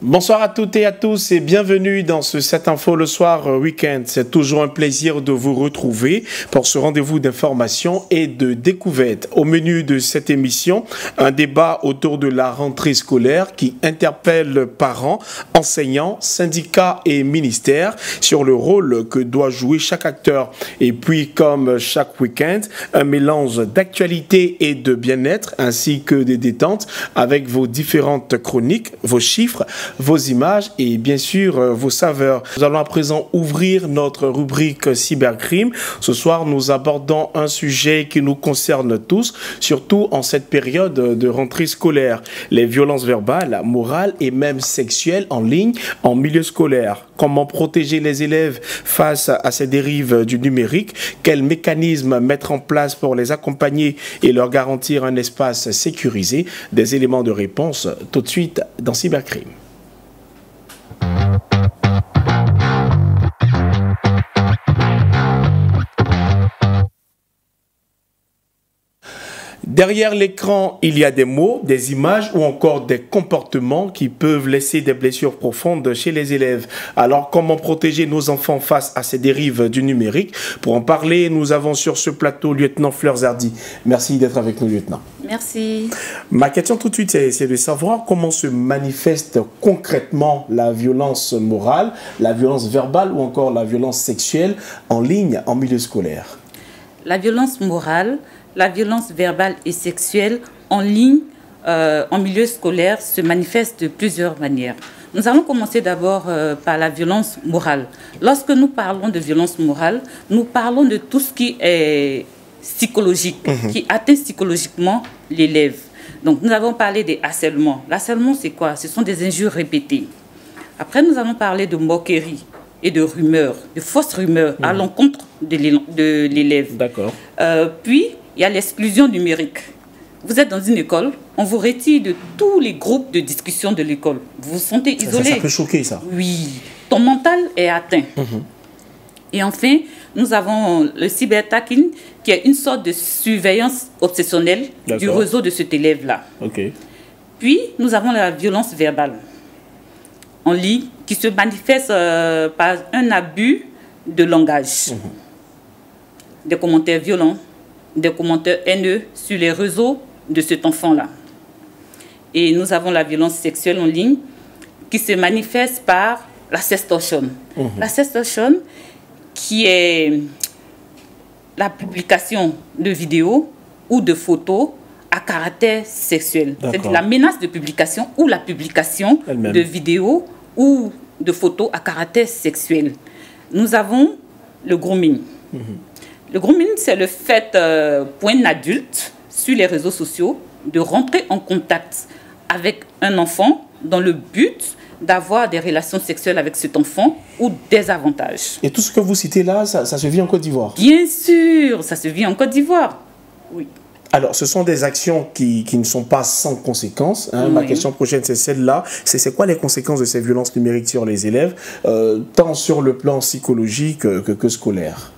Bonsoir à toutes et à tous et bienvenue dans ce 7 Info le soir week-end. C'est toujours un plaisir de vous retrouver pour ce rendez-vous d'information et de découverte. Au menu de cette émission, un débat autour de la rentrée scolaire qui interpelle parents, enseignants, syndicats et ministères sur le rôle que doit jouer chaque acteur. Et puis, comme chaque week-end, un mélange d'actualité et de bien-être ainsi que des détentes avec vos différentes chroniques, vos chiffres, vos images et bien sûr vos saveurs. Nous allons à présent ouvrir notre rubrique cybercrime. Ce soir, nous abordons un sujet qui nous concerne tous, surtout en cette période de rentrée scolaire. Les violences verbales, morales et même sexuelles en ligne, en milieu scolaire. Comment protéger les élèves face à ces dérives du numérique? Quels mécanismes mettre en place pour les accompagner et leur garantir un espace sécurisé? Des éléments de réponse tout de suite dans Cybercrime. Derrière l'écran, il y a des mots, des images ou encore des comportements qui peuvent laisser des blessures profondes chez les élèves. Alors, comment protéger nos enfants face à ces dérives du numérique? Pour en parler, nous avons sur ce plateau lieutenant Fleur Zardi. Merci d'être avec nous, lieutenant. Merci. Ma question tout de suite, c'est de savoir comment se manifeste concrètement la violence morale, la violence verbale ou encore la violence sexuelle en ligne, en milieu scolaire. La violence morale, la violence verbale et sexuelle en ligne, en milieu scolaire, se manifeste de plusieurs manières. Nous allons commencer d'abord par la violence morale. Lorsque nous parlons de violence morale, nous parlons de tout ce qui est psychologique, qui atteint psychologiquement l'élève. Donc, nous avons parlé des harcèlements. L'harcèlement, c'est quoi? Ce sont des injures répétées. Après, nous allons parler de moqueries et de rumeurs, de fausses rumeurs à l'encontre de l'élève. D'accord. Puis, il y a l'exclusion numérique. Vous êtes dans une école, on vous retire de tous les groupes de discussion de l'école. Vous vous sentez isolé. Ça peut choquer, ça. Oui. Ton mental est atteint. Et enfin, nous avons le cybertacking, qui est une sorte de surveillance obsessionnelle du réseau de cet élève-là. Okay. Puis, nous avons la violence verbale en ligne, qui se manifeste par un abus de langage. Des commentaires violents, des commentaires haineux sur les réseaux de cet enfant-là. Et nous avons la violence sexuelle en ligne qui se manifeste par la sextorsion. La sextorsion qui est la publication de vidéos ou de photos à caractère sexuel. C'est la menace de publication ou la publication de vidéos ou de photos à caractère sexuel. Nous avons le grooming. Le grooming, c'est le fait pour un adulte sur les réseaux sociaux de rentrer en contact avec un enfant dans le but d'avoir des relations sexuelles avec cet enfant ou des avantages. Et tout ce que vous citez là, ça se vit en Côte d'Ivoire? Bien sûr, ça se vit en Côte d'Ivoire. Oui. Alors, ce sont des actions qui ne sont pas sans conséquences. Hein. Oui. Ma question prochaine, c'est celle-là. C'est quoi les conséquences de ces violences numériques sur les élèves, tant sur le plan psychologique que scolaire?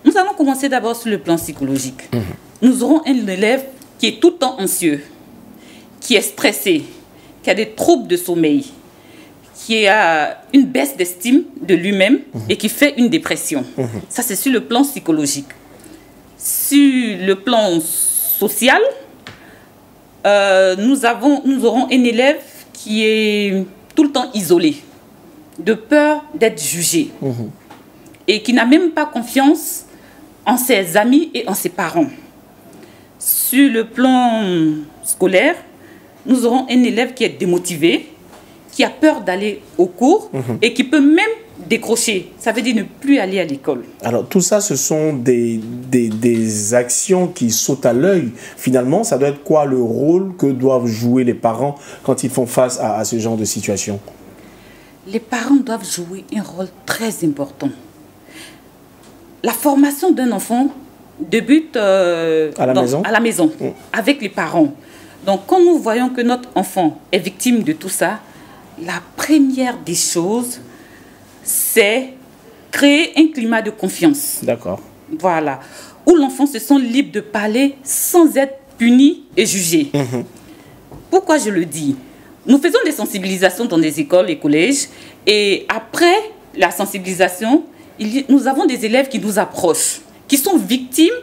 Nous allons commencer d'abord sur le plan psychologique. Nous aurons un élève qui est tout le temps anxieux, qui est stressé, qui a des troubles de sommeil, qui a une baisse d'estime de lui-même et qui fait une dépression. Ça, c'est sur le plan psychologique. Sur le plan social, nous aurons un élève qui est tout le temps isolé, de peur d'être jugé et qui n'a même pas confiance en ses amis et en ses parents. Sur le plan scolaire, nous aurons un élève qui est démotivé, qui a peur d'aller au cours et qui peut même décrocher. Ça veut dire ne plus aller à l'école. Alors, tout ça, ce sont des actions qui sautent à l'œil. Finalement, ça doit être quoi le rôle que doivent jouer les parents quand ils font face à ce genre de situation? Les parents doivent jouer un rôle très important. La formation d'un enfant débute à la maison, avec les parents. Donc, quand nous voyons que notre enfant est victime de tout ça, la première des choses, c'est créer un climat de confiance. D'accord. Voilà. Où l'enfant se sent libre de parler sans être puni et jugé. Pourquoi je le dis? nous faisons des sensibilisations dans des écoles et collèges. Et après la sensibilisation, nous avons des élèves qui nous approchent, qui sont victimes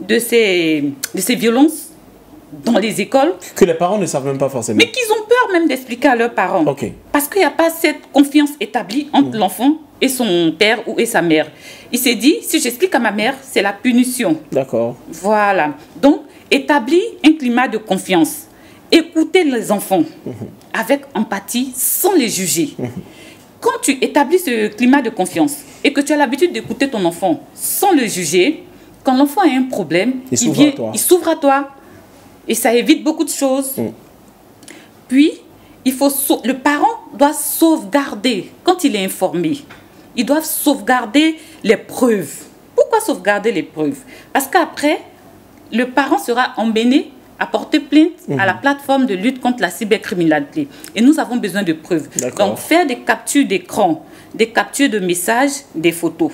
de ces violences dans les écoles. Que les parents ne savent même pas forcément. Mais qu'ils ont peur même d'expliquer à leurs parents. Okay. Parce qu'il n'y a pas cette confiance établie entre l'enfant et son père ou et sa mère. Il s'est dit, si j'explique à ma mère, c'est la punition. D'accord. Voilà. Donc, établir un climat de confiance. Écouter les enfants avec empathie sans les juger. Quand tu établis ce climat de confiance et que tu as l'habitude d'écouter ton enfant sans le juger, quand l'enfant a un problème, il s'ouvre à toi. Et ça évite beaucoup de choses. Puis, le parent doit sauvegarder, quand il est informé, il doit sauvegarder les preuves. Pourquoi sauvegarder les preuves? Parce qu'après, le parent sera emmené à porter plainte à la plateforme de lutte contre la cybercriminalité. Et nous avons besoin de preuves. Donc, faire des captures d'écran, des captures de messages, des photos.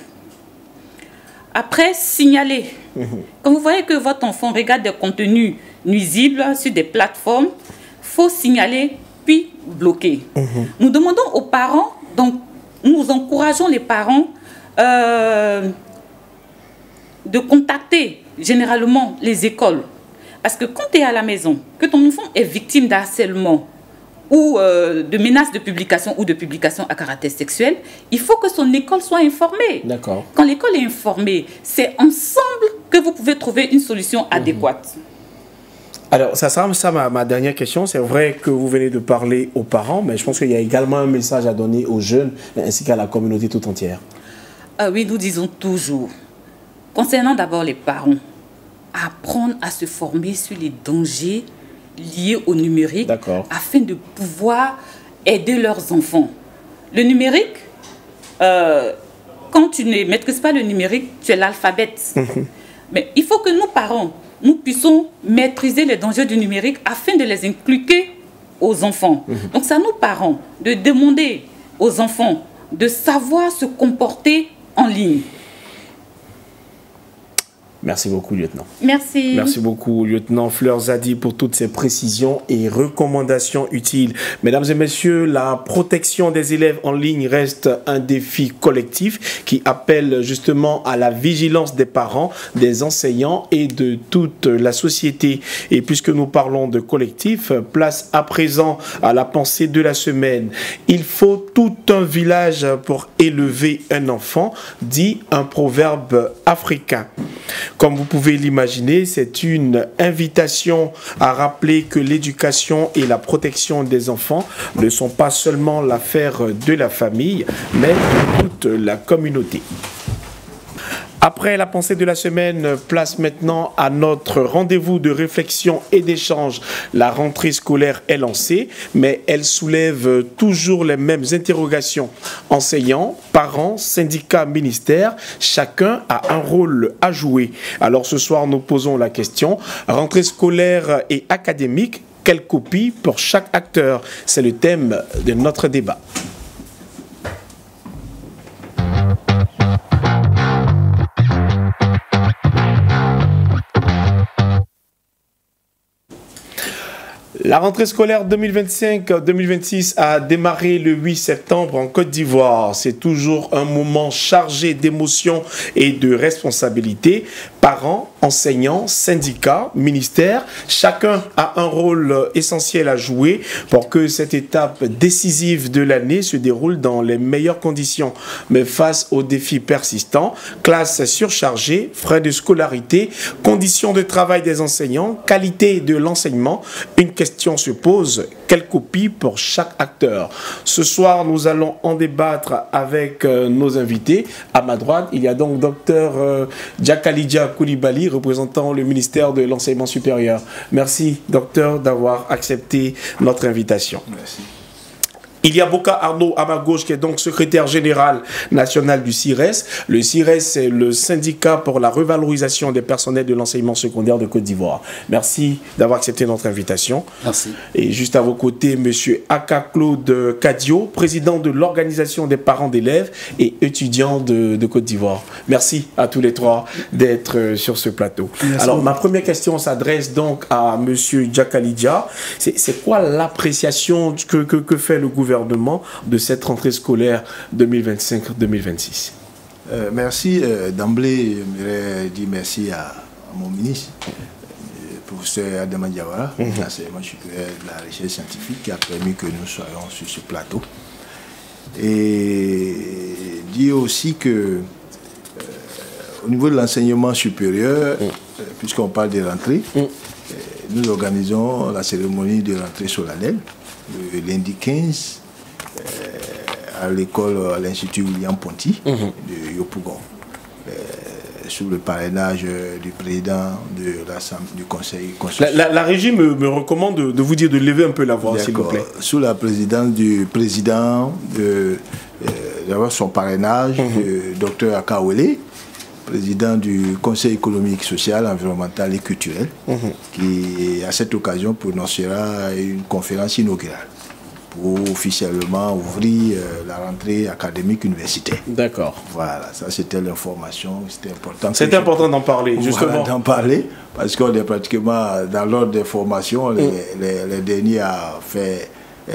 Après, signaler. Quand vous voyez que votre enfant regarde des contenus nuisibles sur des plateformes, il faut signaler puis bloquer. Nous demandons aux parents, donc nous encourageons les parents de contacter généralement les écoles. Parce que quand tu es à la maison, que ton enfant est victime d'harcèlement ou de menaces de publication ou de publication à caractère sexuel, il faut que son école soit informée. D'accord. Quand l'école est informée, c'est ensemble que vous pouvez trouver une solution adéquate. Alors, ça sera ça ma dernière question. C'est vrai que vous venez de parler aux parents, mais je pense qu'il y a également un message à donner aux jeunes ainsi qu'à la communauté tout entière. Oui, nous disons toujours, concernant d'abord les parents, apprendre à se former sur les dangers liés au numérique afin de pouvoir aider leurs enfants. Le numérique, quand tu ne maîtrises pas le numérique, tu es l'alphabète. Mais il faut que nous, parents, nous puissions maîtriser les dangers du numérique afin de les inculquer aux enfants. Donc c'est à nous, parents, de demander aux enfants de savoir se comporter en ligne. Merci beaucoup, lieutenant. Merci. Merci beaucoup, lieutenant Fleur Zadi, pour toutes ces précisions et recommandations utiles. Mesdames et messieurs, la protection des élèves en ligne reste un défi collectif qui appelle justement à la vigilance des parents, des enseignants et de toute la société. Et puisque nous parlons de collectif, place à présent à la pensée de la semaine. Il faut tout un village pour élever un enfant, dit un proverbe africain. Comme vous pouvez l'imaginer, c'est une invitation à rappeler que l'éducation et la protection des enfants ne sont pas seulement l'affaire de la famille, mais de toute la communauté. Après la pensée de la semaine, place maintenant à notre rendez-vous de réflexion et d'échange. La rentrée scolaire est lancée, mais elle soulève toujours les mêmes interrogations. Enseignants, parents, syndicats, ministères, chacun a un rôle à jouer. Alors ce soir, nous posons la question, rentrée scolaire et académique, quelle copie pour chaque acteur? C'est le thème de notre débat. La rentrée scolaire 2025-2026 a démarré le 8 septembre en Côte d'Ivoire. C'est toujours un moment chargé d'émotions et de responsabilités. Parents, enseignants, syndicats, ministères, chacun a un rôle essentiel à jouer pour que cette étape décisive de l'année se déroule dans les meilleures conditions. Mais face aux défis persistants, classes surchargées, frais de scolarité, conditions de travail des enseignants, qualité de l'enseignement, une question se pose, quelle copie pour chaque acteur? Ce soir, nous allons en débattre avec nos invités. À ma droite, il y a donc Dr Djakalidja Koulibaly, représentant le ministère de l'Enseignement supérieur. Merci, docteur, d'avoir accepté notre invitation. Merci. Il y a Boka Arnaud à ma gauche qui est donc secrétaire général national du CIRES. Le CIRES, c'est le syndicat pour la revalorisation des personnels de l'enseignement secondaire de Côte d'Ivoire. Merci d'avoir accepté notre invitation. Merci. Et juste à vos côtés, M. Aka Claude Kadio, président de l'organisation des parents d'élèves et étudiants de Côte d'Ivoire. Merci à tous les trois d'être sur ce plateau. Merci. Alors, ma première question s'adresse donc à M. Djakalidja. C'est quoi l'appréciation que fait le gouvernement de cette rentrée scolaire 2025-2026? Merci. D'emblée, je dire merci à mon ministre, professeur Adama Diawara, l'enseignement supérieur de la recherche scientifique, qui a permis que nous soyons sur ce plateau. Et dire aussi que au niveau de l'enseignement supérieur, puisqu'on parle de rentrée, nous organisons la cérémonie de rentrée solennelle le lundi 15 à l'école, à l'Institut William Ponty de Yopougon, sous le parrainage du président du Conseil constitutionnel. La régie me recommande de vous dire de lever un peu la voix, s'il vous plaît. Sous la présidence du président, d'avoir son parrainage, du Dr Akawele, président du Conseil économique, social, environnemental et culturel, qui, à cette occasion, prononcera une conférence inaugurale pour officiellement ouvrir la rentrée académique universitaire. D'accord. Voilà, ça c'était l'information, c'était important. C'est important d'en parler, justement. Voilà, d'en parler, parce qu'on est pratiquement dans l'ordre des formations, les derniers à faire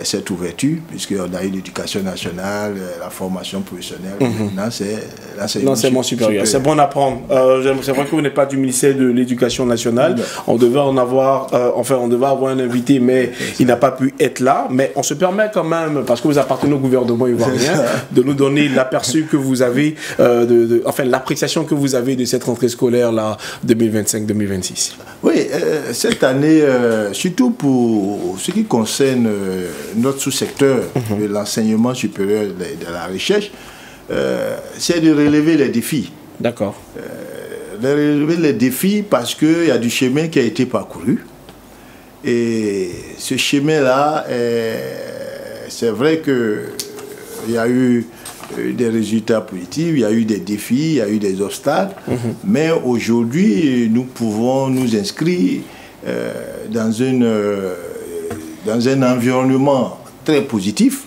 cette ouverture, puisqu'on a eu l'éducation nationale, la formation professionnelle, maintenant c'est l'enseignement supérieur. C'est bon à prendre. C'est vrai que vous n'êtes pas du ministère de l'Éducation nationale. On devait en avoir, on devait avoir un invité, mais il n'a pas pu être là. Mais on se permet quand même, parce que vous appartenez au gouvernement ivoirien, de nous donner l'aperçu que vous avez, enfin l'appréciation que vous avez de cette rentrée scolaire là 2025-2026. Oui, cette année, surtout pour ce qui concerne notre sous-secteur de l'enseignement supérieur de la recherche, c'est de relever les défis. D'accord. De relever les défis parce qu'il y a du chemin qui a été parcouru. Et ce chemin-là, c'est vrai qu'il y a eu des résultats positifs, il y a eu des défis, il y a eu des obstacles. Mais aujourd'hui, nous pouvons nous inscrire dans un environnement très positif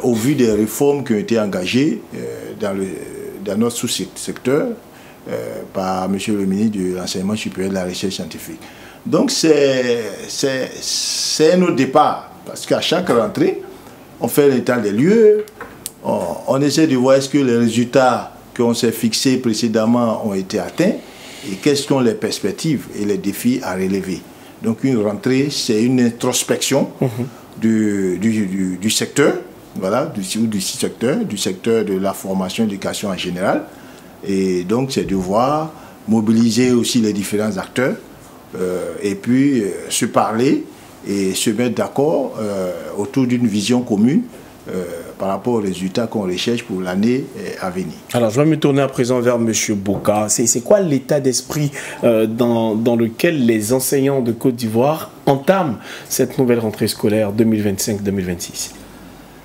au vu des réformes qui ont été engagées dans notre sous-secteur par M. le ministre de l'Enseignement supérieur de la recherche scientifique. Donc c'est un autre départ, parce qu'à chaque rentrée, on fait l'état des lieux, on essaie de voir est-ce que les résultats qu'on s'est fixés précédemment ont été atteints et quelles sont les perspectives et les défis à relever. Donc une rentrée, c'est une introspection du secteur, voilà, du secteur de la formation et de l'éducation en général. Et donc c'est de voir, mobiliser aussi les différents acteurs et puis se parler et se mettre d'accord autour d'une vision commune par rapport aux résultats qu'on recherche pour l'année à venir. Alors, je vais me tourner à présent vers M. Boka. C'est quoi l'état d'esprit dans lequel les enseignants de Côte d'Ivoire entament cette nouvelle rentrée scolaire 2025-2026?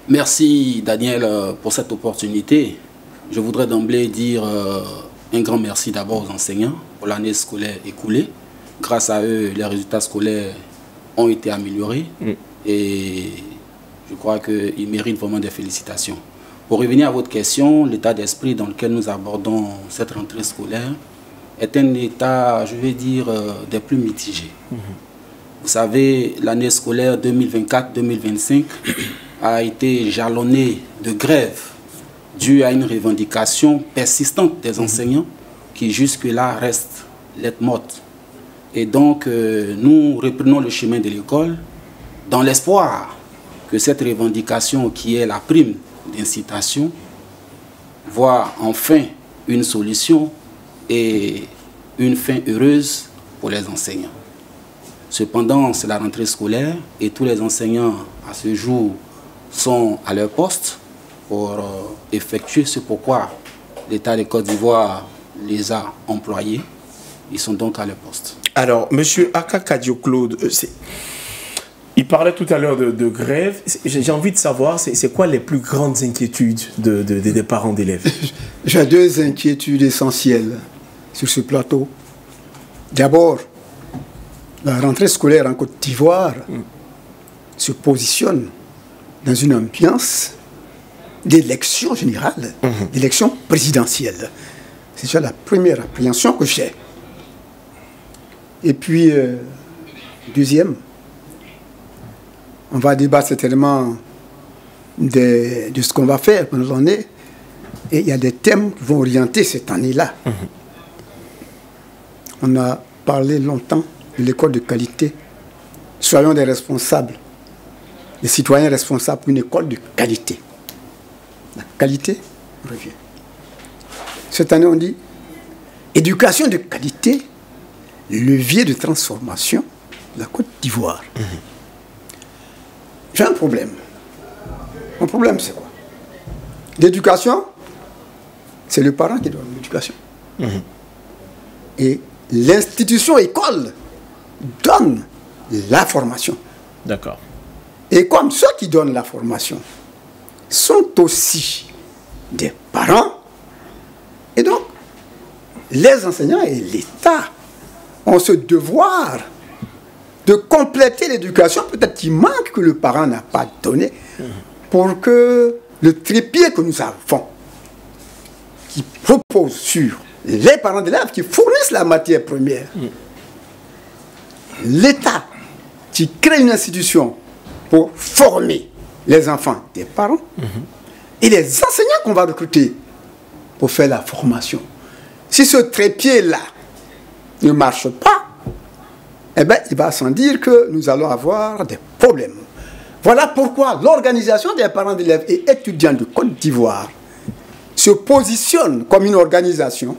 Merci, Daniel, pour cette opportunité. Je voudrais d'emblée dire un grand merci d'abord aux enseignants pour l'année scolaire écoulée. Grâce à eux, les résultats scolaires ont été améliorés et je crois qu'ils méritent vraiment des félicitations. Pour revenir à votre question, l'état d'esprit dans lequel nous abordons cette rentrée scolaire est un état, je vais dire, des plus mitigés. Vous savez, l'année scolaire 2024-2025 a été jalonnée de grèves dues à une revendication persistante des enseignants qui jusque-là reste lettre morte. Et donc, nous reprenons le chemin de l'école dans l'espoir que cette revendication qui est la prime d'incitation voit enfin une solution et une fin heureuse pour les enseignants. Cependant, c'est la rentrée scolaire et tous les enseignants à ce jour sont à leur poste pour effectuer ce pourquoi l'État de Côte d'Ivoire les a employés. Ils sont donc à leur poste. Alors, M. Aka Kadio Claude, Il parlait tout à l'heure de grève. J'ai envie de savoir, c'est quoi les plus grandes inquiétudes des parents d'élèves? J'ai deux inquiétudes essentielles sur ce plateau. D'abord, la rentrée scolaire en Côte d'Ivoire se positionne dans une ambiance d'élection générale, d'élection présidentielle. C'est déjà la première appréhension que j'ai. Et puis, deuxième, on va débattre certainement de ce qu'on va faire pendant l'année. Et il y a des thèmes qui vont orienter cette année-là. On a parlé longtemps de l'école de qualité. Soyons des responsables, des citoyens responsables pour une école de qualité. La qualité revient. Cette année, on dit éducation de qualité, levier de transformation de la Côte d'Ivoire. J'ai un problème. Mon problème, c'est quoi? L'éducation, c'est le parent qui donne l'éducation. Et l'institution école donne la formation. D'accord. Et comme ceux qui donnent la formation sont aussi des parents, et donc les enseignants et l'État ont ce devoir de compléter l'éducation, peut-être qu'il manque que le parent n'a pas donné, pour que le trépied que nous avons, qui repose sur les parents d'élèves qui fournissent la matière première, l'État qui crée une institution pour former les enfants des parents, et les enseignants qu'on va recruter pour faire la formation. Si ce trépied-là ne marche pas, eh bien, il va sans dire que nous allons avoir des problèmes. Voilà pourquoi l'organisation des parents d'élèves et étudiants de Côte d'Ivoire se positionne comme une organisation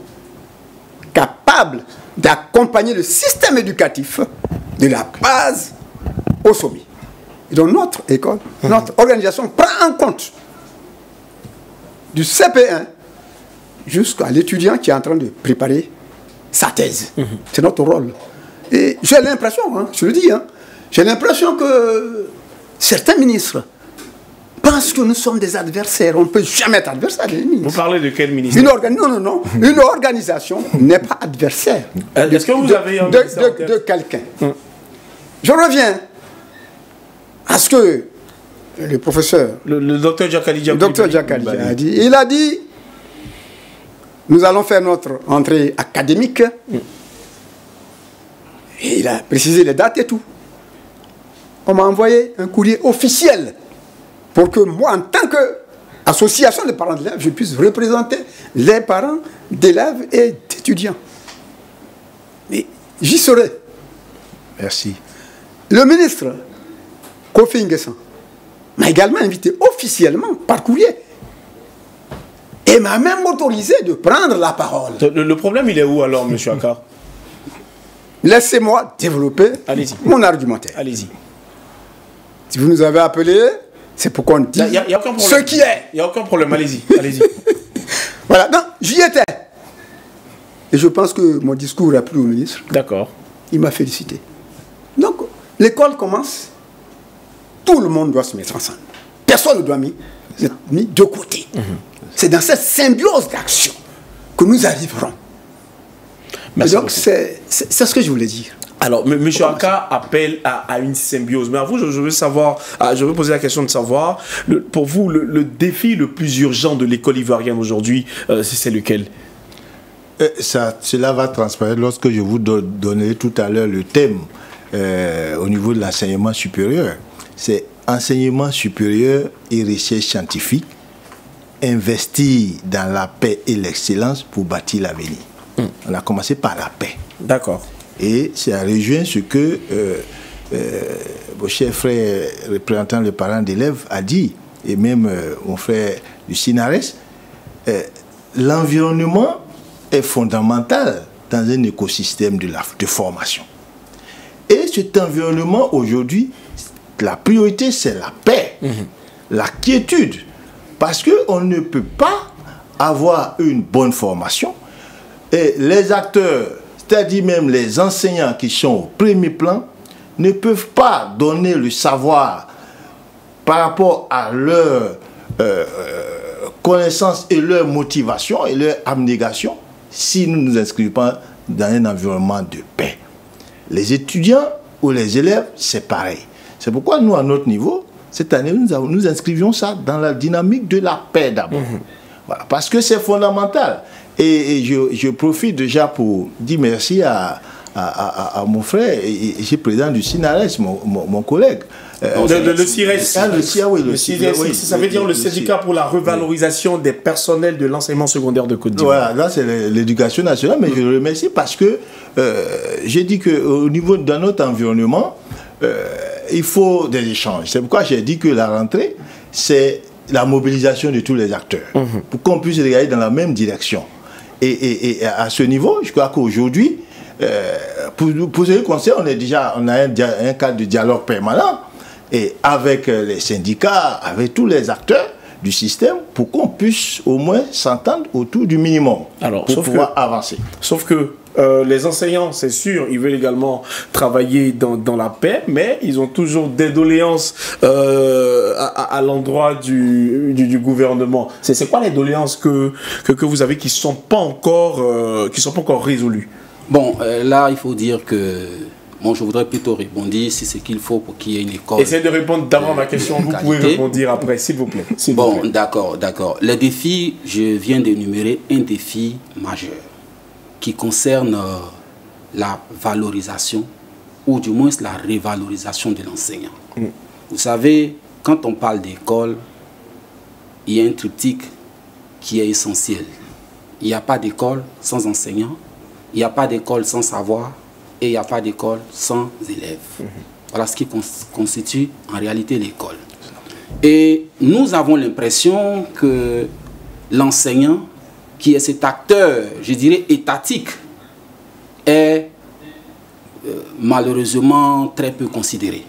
capable d'accompagner le système éducatif de la base au sommet. Et donc notre école, notre organisation prend en compte du CP1 jusqu'à l'étudiant qui est en train de préparer sa thèse. C'est notre rôle. Et j'ai l'impression, je le dis, j'ai l'impression que certains ministres pensent que nous sommes des adversaires. On ne peut jamais être adversaire des ministres. Vous parlez de quel ministère? Non. Une organisation n'est pas adversaire. Est-ce que vous avez de quelqu'un. Je reviens à ce que le professeur, le docteur Jakali a dit. Il a dit, nous allons faire notre entrée académique. Et il a précisé les dates et tout. On m'a envoyé un courrier officiel pour que moi, en tant qu'association de parents d'élèves, je puisse représenter les parents d'élèves et d'étudiants. Mais j'y serai. Merci. Le ministre Kofi Nguessan m'a également invité officiellement par courrier. Et m'a même autorisé de prendre la parole. Le problème, il est où alors, M. Akar? Laissez-moi développer mon argumentaire. Allez-y. Si vous nous avez appelés, c'est pour qu'on dise ce qui est. Il n'y a aucun problème, allez-y. Voilà, non, j'y étais. Et je pense que mon discours a plu au ministre. D'accord. Il m'a félicité. Donc, l'école commence. Tout le monde doit se mettre ensemble. Personne ne doit être mis de côté. C'est dans cette symbiose d'action que nous arriverons. Merci donc, c'est ce que je voulais dire. Alors, M. Aka appelle à une symbiose. Mais à vous, je veux savoir, je veux poser la question de savoir, pour vous, le défi le plus urgent de l'école ivoirienne aujourd'hui, c'est lequel? Cela va transparaître lorsque je vous donnerai tout à l'heure le thème au niveau de l'enseignement supérieur. C'est enseignement supérieur et recherche scientifique, investir dans la paix et l'excellence pour bâtir l'avenir. On a commencé par la paix. D'accord. Et ça rejoint ce que vos chers frères représentants des parents d'élèves a dit, et même mon frère du Sinares, l'environnement est fondamental dans un écosystème de formation. Et cet environnement, aujourd'hui, la priorité, c'est la paix, la quiétude. Parce qu'on ne peut pas avoir une bonne formation. Et les acteurs, c'est-à-dire même les enseignants qui sont au premier plan, ne peuvent pas donner le savoir par rapport à leur connaissance et leur motivation et leur abnégation si nous ne nous inscrivons pas dans un environnement de paix. Les étudiants ou les élèves, c'est pareil. C'est pourquoi nous, à notre niveau, cette année, nous inscrivions ça dans la dynamique de la paix d'abord. Voilà, parce que c'est fondamental. Et je profite déjà pour dire merci à mon frère, et j'ai président du SINARES, mon collègue. Le CIRES. Oui, le CIRES, ça veut dire le syndicat pour la revalorisation des personnels de l'enseignement secondaire de Côte d'Ivoire. Voilà, là c'est l'éducation nationale, mais je le remercie parce que j'ai dit qu'au niveau de notre environnement, il faut des échanges. C'est pourquoi j'ai dit que la rentrée, c'est la mobilisation de tous les acteurs, pour qu'on puisse regarder dans la même direction. Et à ce niveau, je crois qu'aujourd'hui, pour ce qui concerne, on a un cadre de dialogue permanent et avec les syndicats, avec tous les acteurs du système, pour qu'on puisse au moins s'entendre autour du minimum pour pouvoir avancer. Sauf que les enseignants, c'est sûr, ils veulent également travailler dans la paix, mais ils ont toujours des doléances à l'endroit du gouvernement. C'est quoi les doléances que vous avez qui ne sont pas encore résolues? Bon, là, il faut dire que moi, je voudrais plutôt répondre si c'est qu'il faut pour qu'il y ait une école. Essayez de répondre d'abord à ma question. Vous pouvez répondre après, s'il vous plaît. Bon, d'accord. Les défis, je viens d'énumérer un défi majeur qui concerne la valorisation ou du moins la révalorisation de l'enseignant. Vous savez, quand on parle d'école, il y a un triptyque qui est essentiel. Il n'y a pas d'école sans enseignant, il n'y a pas d'école sans savoir et il n'y a pas d'école sans élèves. Voilà ce qui constitue en réalité l'école. Et nous avons l'impression que l'enseignant, qui est cet acteur, je dirais, étatique, est malheureusement très peu considéré.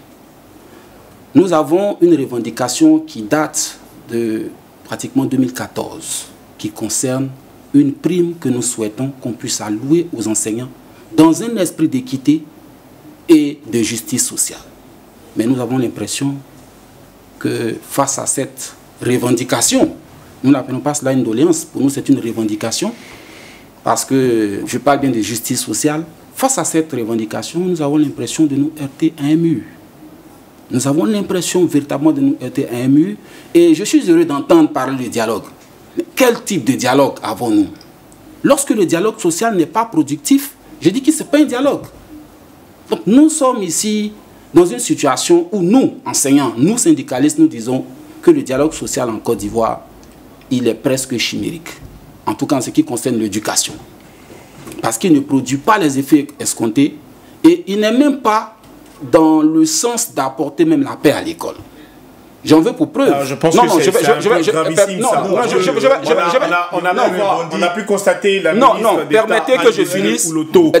Nous avons une revendication qui date de pratiquement 2014, qui concerne une prime que nous souhaitons qu'on puisse allouer aux enseignants dans un esprit d'équité et de justice sociale. Mais nous avons l'impression que face à cette revendication, nous n'appelons pas cela une doléance, pour nous c'est une revendication, parce que je parle bien de justice sociale. Face à cette revendication, nous avons l'impression de nous heurter à un mur. Nous avons l'impression véritablement de nous heurter à un mur, et je suis heureux d'entendre parler de dialogue. Mais quel type de dialogue avons-nous? Lorsque le dialogue social n'est pas productif, je dis que ce n'est pas un dialogue. Donc nous sommes ici dans une situation où nous, enseignants, nous syndicalistes, nous disons que le dialogue social en Côte d'Ivoire, il est presque chimérique. En tout cas en ce qui concerne l'éducation. Parce qu'il ne produit pas les effets escomptés et il n'est même pas dans le sens d'apporter même la paix à l'école. J'en veux pour preuve. Alors, je pense que c'est gravissime. On a pu constater la ministre d'État, permettez que je finisse.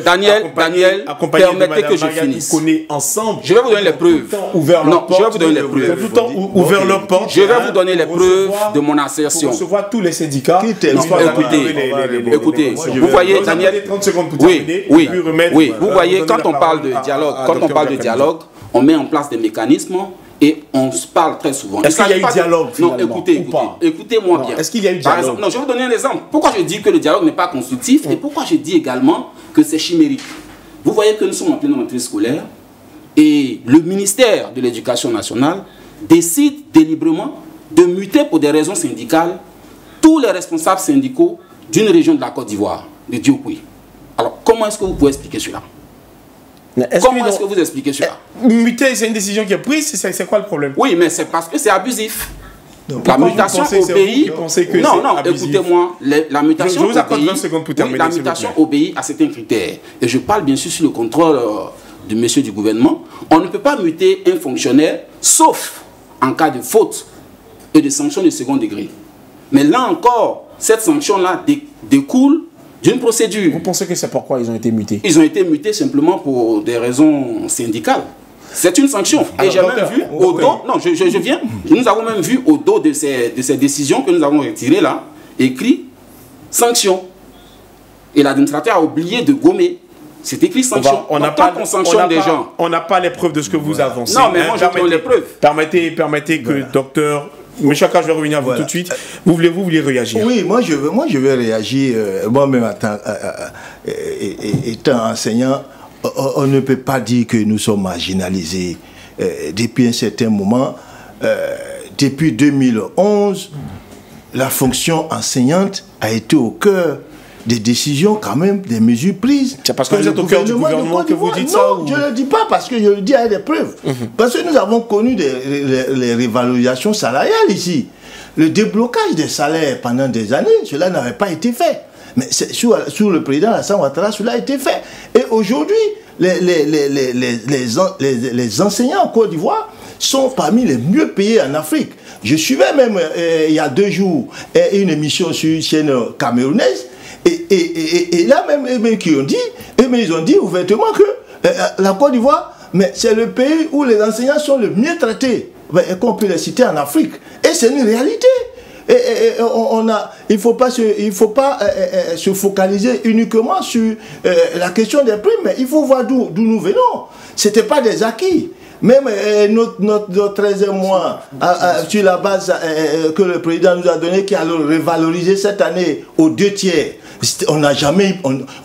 Daniel, permettez que je finisse. Ensemble. Je vais vous donner les preuves. Je vais vous donner les preuves. Tout le temps ouvert leur porte. Je vais vous donner les preuves de mon assertion. Pour recevoir tous les syndicats. Écoutez, vous voyez, Daniel. Oui, vous voyez, quand on parle de dialogue, on met en place des mécanismes. Et on se parle très souvent. Est-ce qu'il y a eu dialogue? Non, écoutez-moi bien. Est-ce qu'il y a eu dialogue? Non, je vais vous donner un exemple. Pourquoi je dis que le dialogue n'est pas constructif et pourquoi je dis également que c'est chimérique. Vous voyez que nous sommes en pleine rentrée scolaire et le ministère de l'Éducation nationale décide délibérément de muter pour des raisons syndicales tous les responsables syndicaux d'une région de la Côte d'Ivoire, de Diokoui. Alors, comment est-ce que vous pouvez expliquer cela? Comment est-ce que vous expliquez cela? Muter, c'est une décision qui est prise, c'est quoi le problème? Oui, mais c'est parce que c'est abusif. La mutation obéit... Non, écoutez-moi, la mutation je vous accorde 20 secondes pour terminer, la mutation obéit à certains critères. Et je parle bien sûr sur le contrôle du monsieur du gouvernement. On ne peut pas muter un fonctionnaire, sauf en cas de faute et de sanction de second degré. Mais là encore, cette sanction-là découle d'une procédure. Vous pensez que c'est pourquoi ils ont été mutés? Ils ont été mutés simplement pour des raisons syndicales. C'est une sanction. Et j'ai même vu au dos... Non, je viens. Nous avons même vu au dos de ces décisions que nous avons retirées là, écrit sanction. Et l'administrateur a oublié de gommer C'est écrit sanction. On n'a pas les preuves de ce que vous avancez. Non, mais moi, je donne les preuves. Permettez que docteur... M. Chaka, je vais revenir à vous tout de suite. Vous voulez réagir? Oui, moi je vais réagir. Moi-même, étant enseignant, on ne peut pas dire que nous sommes marginalisés. Depuis un certain moment, depuis 2011, la fonction enseignante a été au cœur des décisions, quand même, des mesures prises. C'est parce que vous êtes au cœur du gouvernement que vous dites ça? Non, je ne le dis pas parce que je le dis avec des preuves. Parce que nous avons connu les revalorisations salariales ici. Le déblocage des salaires pendant des années, cela n'avait pas été fait. Mais sous le président Alassane Ouattara, cela a été fait. Et aujourd'hui, les enseignants en Côte d'Ivoire sont parmi les mieux payés en Afrique. Je suivais même, il y a 2 jours, une émission sur une chaîne camerounaise. Et là même, ils ont dit ouvertement que la Côte d'Ivoire, c'est le pays où les enseignants sont le mieux traités, qu'on peut les citer en Afrique. Et c'est une réalité. Il ne faut pas se focaliser uniquement sur la question des primes, mais il faut voir d'où nous venons. Ce n'était pas des acquis. Même notre 13e mois, sur la base que le président nous a donné, qui a revaloriser cette année aux 2 tiers, on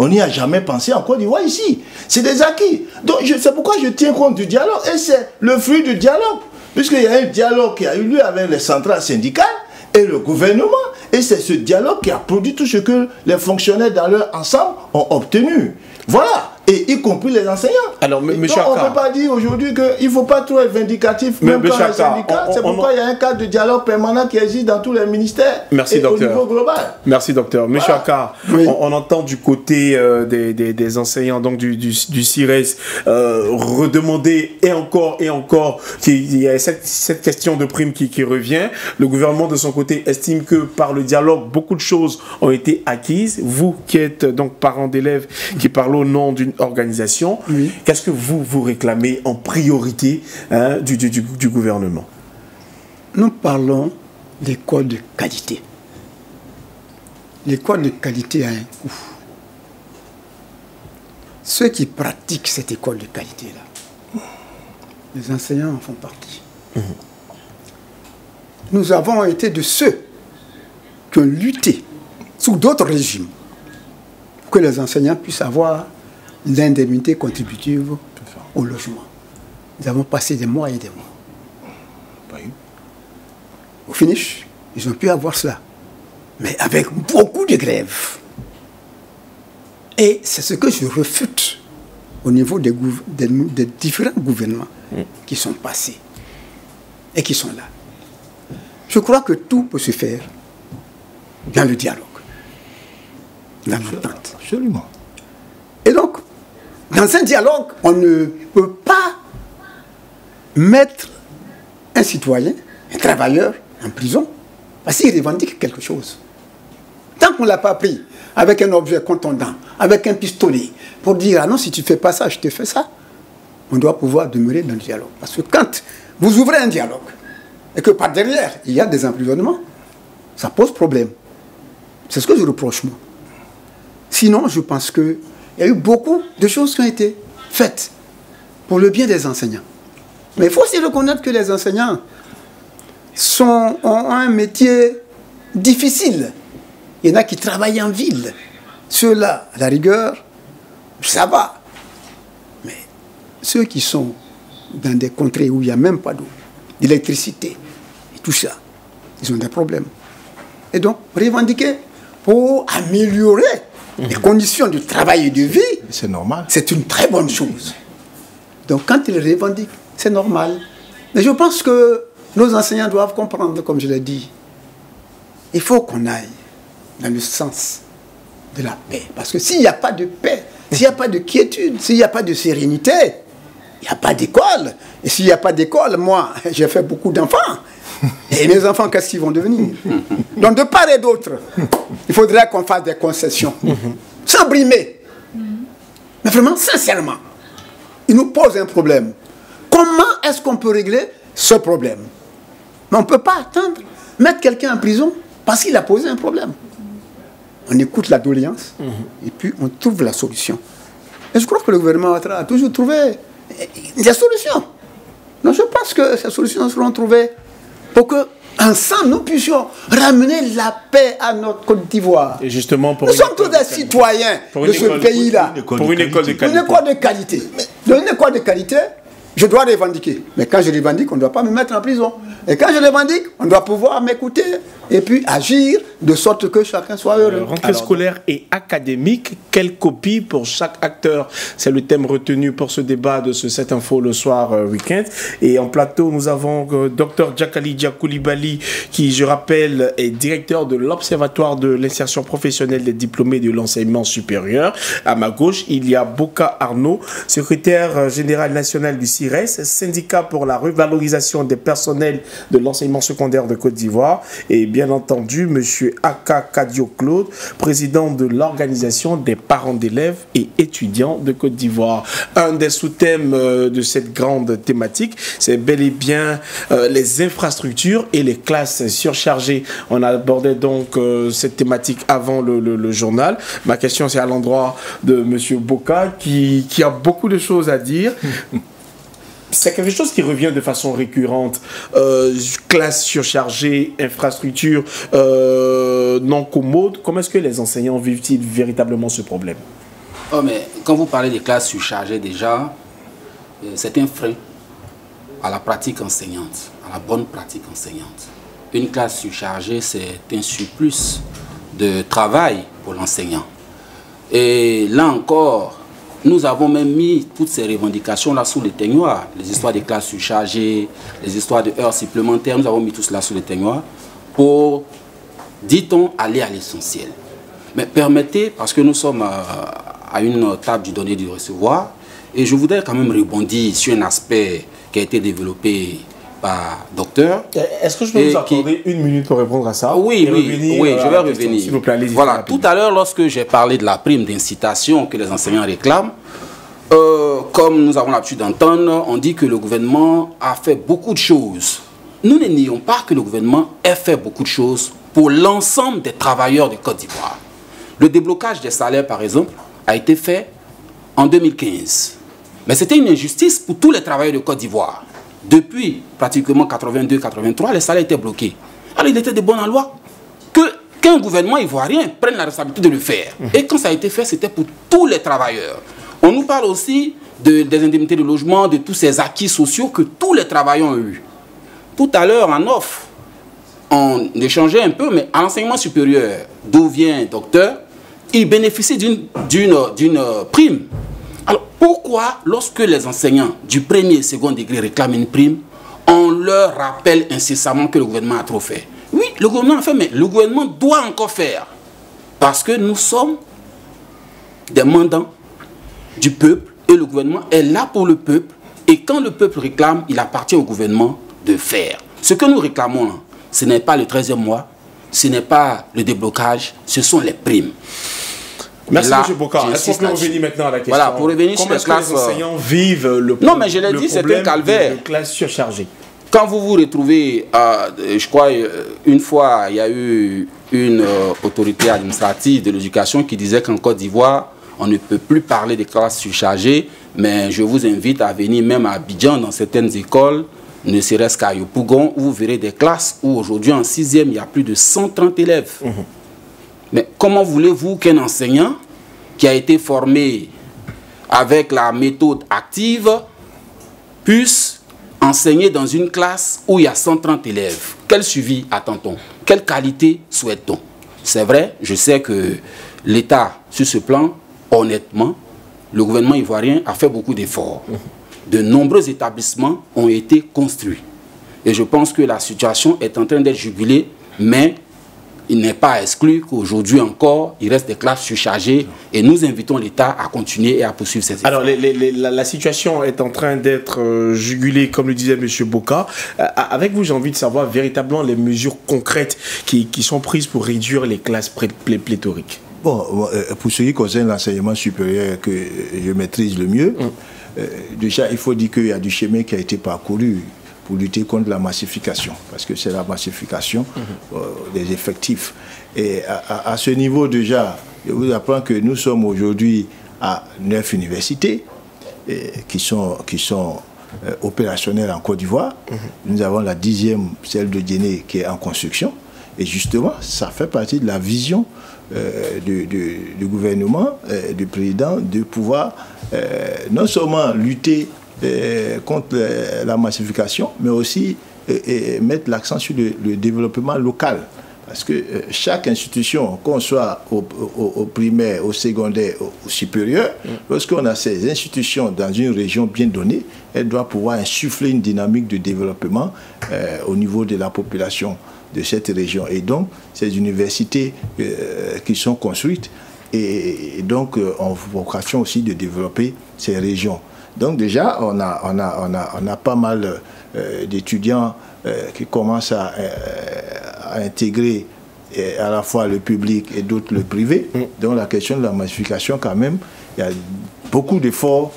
n'y a jamais pensé en Côte d'Ivoire ici. C'est des acquis. Donc c'est pourquoi je tiens compte du dialogue. Et c'est le fruit du dialogue. Puisqu'il y a un dialogue qui a eu lieu avec les centrales syndicales et le gouvernement. Et c'est ce dialogue qui a produit tout ce que les fonctionnaires dans leur ensemble ont obtenu. Voilà. Et y compris les enseignants. Alors, on ne peut pas dire aujourd'hui qu'il ne faut pas trop être vindicatif, même quand les syndicats. C'est pourquoi il y a un cadre de dialogue permanent qui existe dans tous les ministères. Merci, et docteur. Au niveau global. Merci, docteur. M. Chaka, oui. on entend du côté des enseignants, donc du CIRES, redemander et encore qu'il y a cette question de prime qui revient. Le gouvernement, de son côté, estime que par le dialogue, beaucoup de choses ont été acquises. Vous, qui êtes donc parents d'élèves, qui parlent au nom d'une organisation, oui. Qu'est-ce que vous réclamez en priorité du gouvernement? Nous parlons d'école de qualité. L'école de qualité a un coût. Ceux qui pratiquent cette école de qualité-là, les enseignants en font partie. Nous avons été de ceux qui ont lutté sous d'autres régimes pour que les enseignants puissent avoir l'indemnité contributive au logement. Nous avons passé des mois et des mois. Au finish, ils ont pu avoir cela. Mais avec beaucoup de grèves. Et c'est ce que je refute au niveau des différents gouvernements qui sont passés et qui sont là. Je crois que tout peut se faire dans le dialogue, dans l'entente. Absolument. Et donc, dans un dialogue, on ne peut pas mettre un citoyen, un travailleur, en prison, parce qu'il revendique quelque chose. Tant qu'on ne l'a pas pris avec un objet contondant, avec un pistolet, pour dire, ah non, si tu ne fais pas ça, je te fais ça, on doit pouvoir demeurer dans le dialogue. Parce que quand vous ouvrez un dialogue, et que par derrière, il y a des emprisonnements, ça pose problème. C'est ce que je reproche, moi. Sinon, je pense qu'il y a eu beaucoup de choses qui ont été faites pour le bien des enseignants. Mais il faut aussi reconnaître que les enseignants ont un métier difficile. Il y en a qui travaillent en ville. Ceux-là, à la rigueur, ça va. Mais ceux qui sont dans des contrées où il n'y a même pas d'eau, d'électricité, et tout ça, ils ont des problèmes. Et donc, revendiquer pour améliorer les conditions de travail et de vie, c'est normal. C'est une très bonne chose. Donc, quand ils revendiquent, c'est normal. Mais je pense que nos enseignants doivent comprendre, comme je l'ai dit, il faut qu'on aille dans le sens de la paix. Parce que s'il n'y a pas de paix, s'il n'y a pas de quiétude, s'il n'y a pas de sérénité, il n'y a pas d'école. Et s'il n'y a pas d'école, moi, j'ai fait beaucoup d'enfants. Et mes enfants, qu'est-ce qu'ils vont devenir? Donc, de part et d'autre, il faudrait qu'on fasse des concessions. Sans brimer. Mais vraiment, sincèrement, il nous pose un problème. Comment est-ce qu'on peut régler ce problème? Mais on ne peut pas attendre, mettre quelqu'un en prison parce qu'il a posé un problème. On écoute la doléance et puis on trouve la solution. Et je crois que le gouvernement a toujours trouvé des solutions. Donc je pense que ces solutions seront trouvées pour que, ensemble, nous puissions ramener la paix à notre Côte d'Ivoire. Et justement, nous sommes tous des citoyens de ce pays-là. Pour une école de qualité. Une école de qualité. Une école de qualité, je dois revendiquer. Mais quand je revendique, on ne doit pas me mettre en prison. Et quand je revendique, on doit pouvoir m'écouter et puis agir de sorte que chacun soit heureux. Rentrée scolaire et académique, quelle copie pour chaque acteur? C'est le thème retenu pour ce débat de ce 7 Info le soir week-end. Et en plateau, nous avons Dr Djakali Diakoulibaly, qui, je rappelle, est directeur de l'Observatoire de l'insertion professionnelle des diplômés de l'enseignement supérieur. À ma gauche, il y a Boka Arnaud, secrétaire général national du CIRES, syndicat pour la revalorisation des personnels de l'enseignement secondaire de Côte d'Ivoire. Et bien entendu, M. Aka Kadio Claude, président de l'organisation des parents d'élèves et étudiants de Côte d'Ivoire. Un des sous-thèmes de cette grande thématique, c'est bel et bien les infrastructures et les classes surchargées. On a abordé donc cette thématique avant le journal. Ma question, c'est à l'endroit de M. Boka qui a beaucoup de choses à dire. C'est quelque chose qui revient de façon récurrente. Classe surchargée, infrastructure non commode. Comment est-ce que les enseignants vivent-ils véritablement ce problème? Oh, mais quand vous parlez des classes surchargées déjà, c'est un frein à la pratique enseignante, à la bonne pratique enseignante. Une classe surchargée, c'est un surplus de travail pour l'enseignant. Et là encore, nous avons même mis toutes ces revendications-là sous les teignoirs. Les histoires des classes surchargées, les histoires de heures supplémentaires, nous avons mis tout cela sous les teignoirs pour, dit-on, aller à l'essentiel. Mais permettez, parce que nous sommes à une table du donner et du recevoir, et je voudrais quand même rebondir sur un aspect qui a été développé par docteur. Est-ce que je peux vous accorder une minute pour répondre à ça? Oui, je vais revenir. S'il vous plaît, allez-y. Voilà, tout à l'heure, lorsque j'ai parlé de la prime d'incitation que les enseignants réclament, comme nous avons l'habitude d'entendre, on dit que le gouvernement a fait beaucoup de choses. Nous ne nions pas que le gouvernement ait fait beaucoup de choses pour l'ensemble des travailleurs de Côte d'Ivoire. Le déblocage des salaires, par exemple, a été fait en 2015. Mais c'était une injustice pour tous les travailleurs de Côte d'Ivoire. Depuis pratiquement 82-83, les salaires étaient bloqués. Alors il était de bonne loi qu'un gouvernement ivoirien prenne la responsabilité de le faire. Et quand ça a été fait, c'était pour tous les travailleurs. On nous parle aussi des indemnités de logement, de tous ces acquis sociaux que tous les travailleurs ont eu. Tout à l'heure, en off, on échangeait un peu, mais à l'enseignement supérieur, d'où vient docteur, il bénéficie d'une prime. Alors, pourquoi, lorsque les enseignants du premier et second degré réclament une prime, on leur rappelle incessamment que le gouvernement a trop fait? Oui, le gouvernement a fait, mais le gouvernement doit encore faire. Parce que nous sommes des mandants du peuple et le gouvernement est là pour le peuple. Et quand le peuple réclame, il appartient au gouvernement de faire. Ce que nous réclamons, ce n'est pas le 13e mois, ce n'est pas le déblocage, ce sont les primes. Merci M. Bokar. Est-ce qu'on peut revenir maintenant à la question? Voilà, pour revenir sur les classes... les enseignants vivent le problème? Non, mais je l'ai dit, c'est un calvaire. De classe surchargée. Quand vous vous retrouvez, je crois, une fois, il y a eu une autorité administrative de l'éducation qui disait qu'en Côte d'Ivoire, on ne peut plus parler des classes surchargées, mais je vous invite à venir même à Abidjan, dans certaines écoles, ne serait-ce qu'à Yopougon, où vous verrez des classes où aujourd'hui, en 6e, il y a plus de 130 élèves. Mais comment voulez-vous qu'un enseignant qui a été formé avec la méthode active puisse enseigner dans une classe où il y a 130 élèves? Quel suivi attend-on? Quelle qualité souhaite-t-on? C'est vrai, je sais que l'État, sur ce plan, honnêtement, le gouvernement ivoirien a fait beaucoup d'efforts. De nombreux établissements ont été construits. Et je pense que la situation est en train d'être jugulée, mais il n'est pas exclu qu'aujourd'hui encore, il reste des classes surchargées et nous invitons l'État à continuer et à poursuivre ces efforts. Alors, la situation est en train d'être jugulée, comme le disait M. Boka. Avec vous, j'ai envie de savoir véritablement les mesures concrètes qui sont prises pour réduire les classes pléthoriques. Bon, pour ce qui concerne l'enseignement supérieur que je maîtrise le mieux, déjà, il faut dire qu'il y a du chemin qui a été parcouru pour lutter contre la massification, parce que c'est la massification des effectifs. Et à ce niveau déjà, je vous apprends que nous sommes aujourd'hui à 9 universités qui sont opérationnelles en Côte d'Ivoire. Nous avons la 10e, celle de Guinée, qui est en construction. Et justement, ça fait partie de la vision du gouvernement, du président, de pouvoir non seulement lutter contre la massification, mais aussi mettre l'accent sur le développement local. Parce que chaque institution, qu'on soit au primaire, au secondaire, au supérieur, lorsqu'on a ces institutions dans une région bien donnée, elle doit pouvoir insuffler une dynamique de développement au niveau de la population de cette région. Et donc, ces universités qui sont construites et donc ont vocation aussi de développer ces régions. Donc déjà, on a pas mal d'étudiants qui commencent à intégrer à la fois le public et d'autres le privé. Donc la question de la massification, quand même, il y a beaucoup d'efforts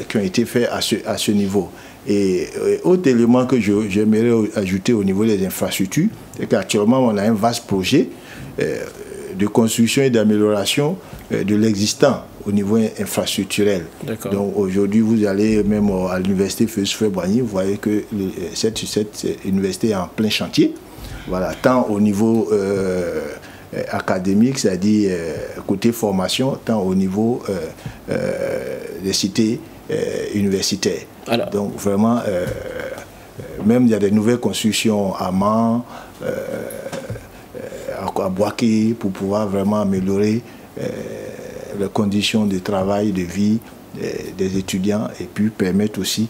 qui ont été faits à ce niveau. Et autre élément que j'aimerais ajouter au niveau des infrastructures, c'est qu'actuellement on a un vaste projet de construction et d'amélioration de l'existant au niveau infrastructurel. Donc aujourd'hui, vous allez même à l'université Feu-Boigny, vous voyez que cette université est en plein chantier. Voilà, tant au niveau académique, c'est-à-dire côté formation, tant au niveau des cités universitaires. Alors. Donc vraiment, même il y a des nouvelles constructions à Mans, à Boaké, pour pouvoir vraiment améliorer les conditions de travail, de vie des étudiants et puis permettre aussi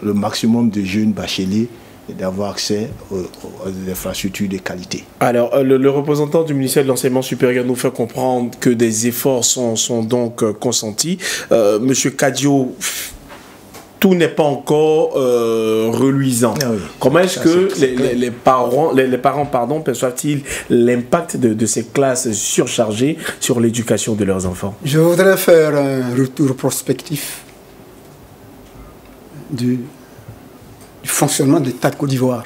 le maximum de jeunes bacheliers d'avoir accès aux infrastructures de qualité. Alors, le représentant du ministère de l'Enseignement supérieur nous fait comprendre que des efforts sont donc consentis. Monsieur Kadio, tout n'est pas encore reluisant. Ah oui, comment est-ce que les parents perçoivent-ils l'impact de ces classes surchargées sur l'éducation de leurs enfants? Je voudrais faire un retour prospectif du fonctionnement de l'État de Côte d'Ivoire.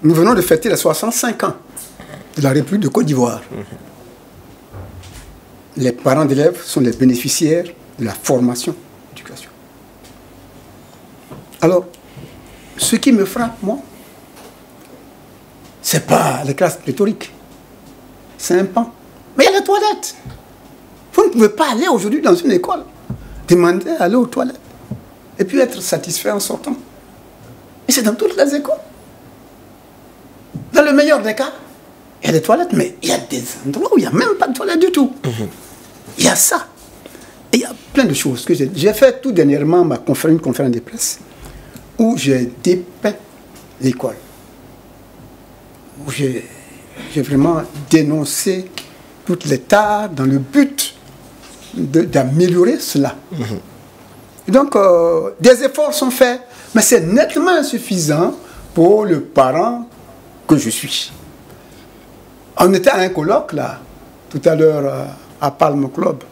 Nous venons de fêter les 65 ans de la République de Côte d'Ivoire. Les parents d'élèves sont les bénéficiaires de la formation d'éducation. Alors, ce qui me frappe, moi, ce n'est pas les classes pléthoriques. C'est un pan. Mais il y a les toilettes. Vous ne pouvez pas aller aujourd'hui dans une école, demander à aller aux toilettes et puis être satisfait en sortant. Et c'est dans toutes les écoles. Dans le meilleur des cas, il y a des toilettes, mais il y a des endroits où il n'y a même pas de toilettes du tout. Il y a ça. Et il y a plein de choses que j'ai fait tout dernièrement une conférence de presse où j'ai dépeint l'école. Où j'ai vraiment dénoncé toutes les tares dans le but d'améliorer cela. Donc, des efforts sont faits, mais c'est nettement insuffisant pour le parent que je suis. On était à un colloque, là, tout à l'heure, à Palm Club.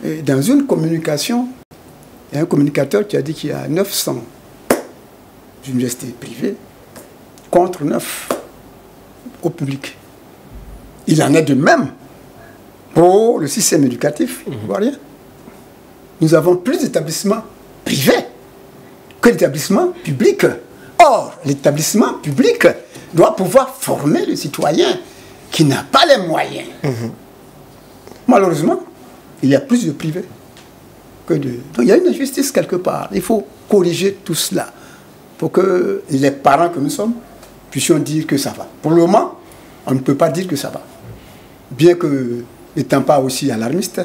Et dans une communication, il y a un communicateur qui a dit qu'il y a 900 universités privées contre 9 au public. Il en est de même pour le système éducatif ivoirien. Nous avons plus d'établissements privés que d'établissements publics. Or, l'établissement public doit pouvoir former le citoyen qui n'a pas les moyens. Malheureusement, il y a plus de privés que de... Donc il y a une injustice quelque part. Il faut corriger tout cela pour que les parents que nous sommes puissions dire que ça va. Pour le moment, on ne peut pas dire que ça va. Bien que n'étant pas aussi alarmiste,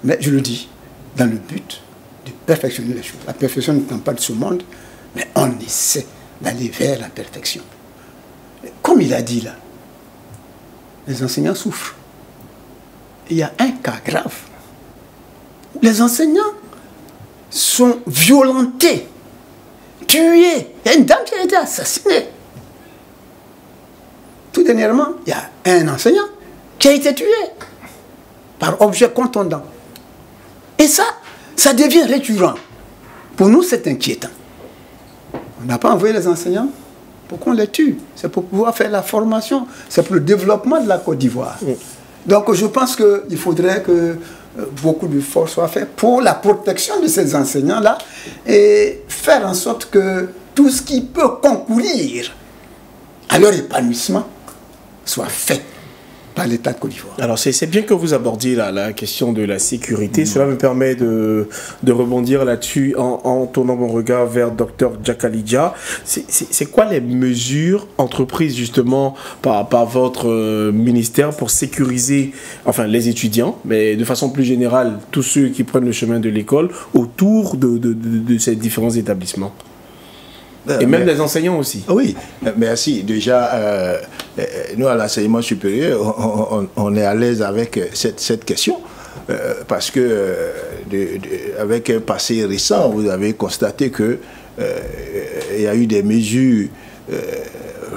mais je le dis, dans le but de perfectionner les choses. La perfection n'étant pas de ce monde, mais on essaie d'aller vers la perfection. Comme il a dit là, les enseignants souffrent. Il y a un cas grave. Les enseignants sont violentés, tués. Il y a une dame qui a été assassinée. Tout dernièrement, il y a un enseignant qui a été tué par objet contondant. Et ça devient récurrent. Pour nous, c'est inquiétant. On n'a pas envoyé les enseignants pour qu'on les tue. C'est pour pouvoir faire la formation. C'est pour le développement de la Côte d'Ivoire. Donc je pense qu'il faudrait que beaucoup d'efforts soient faits pour la protection de ces enseignants-là et faire en sorte que tout ce qui peut concourir à leur épanouissement soit fait par l'État de Côte d'Ivoire. Alors c'est bien que vous abordiez la question de la sécurité. Cela me permet de rebondir là-dessus en tournant mon regard vers Dr Djakalidia. C'est quoi les mesures entreprises justement par votre ministère pour sécuriser les étudiants, mais de façon plus générale tous ceux qui prennent le chemin de l'école autour de ces différents établissements? Et même les enseignants aussi. Oui, merci. Déjà, nous, à l'enseignement supérieur, on est à l'aise avec cette question. Parce que, avec un passé récent, vous avez constaté qu'il y a eu des mesures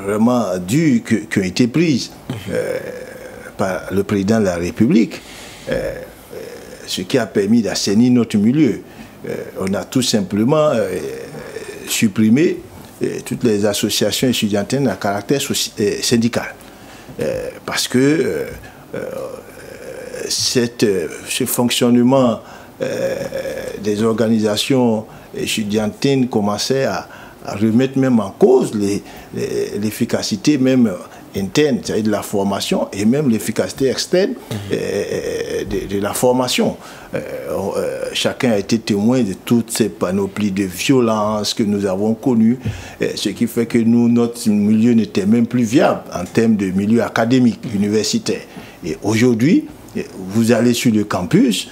vraiment dures qui ont été prises par le président de la République, ce qui a permis d'assainir notre milieu. On a tout simplement supprimer toutes les associations étudiantines à caractère syndical. Parce que ce fonctionnement des organisations étudiantines commençait à remettre même en cause l'efficacité même interne, c'est-à-dire de la formation, et même l'efficacité externe de la formation. Chacun a été témoin de toutes ces panoplies de violence que nous avons connues, ce qui fait que notre milieu n'était même plus viable en termes de milieu académique, universitaire. Et aujourd'hui, vous allez sur le campus,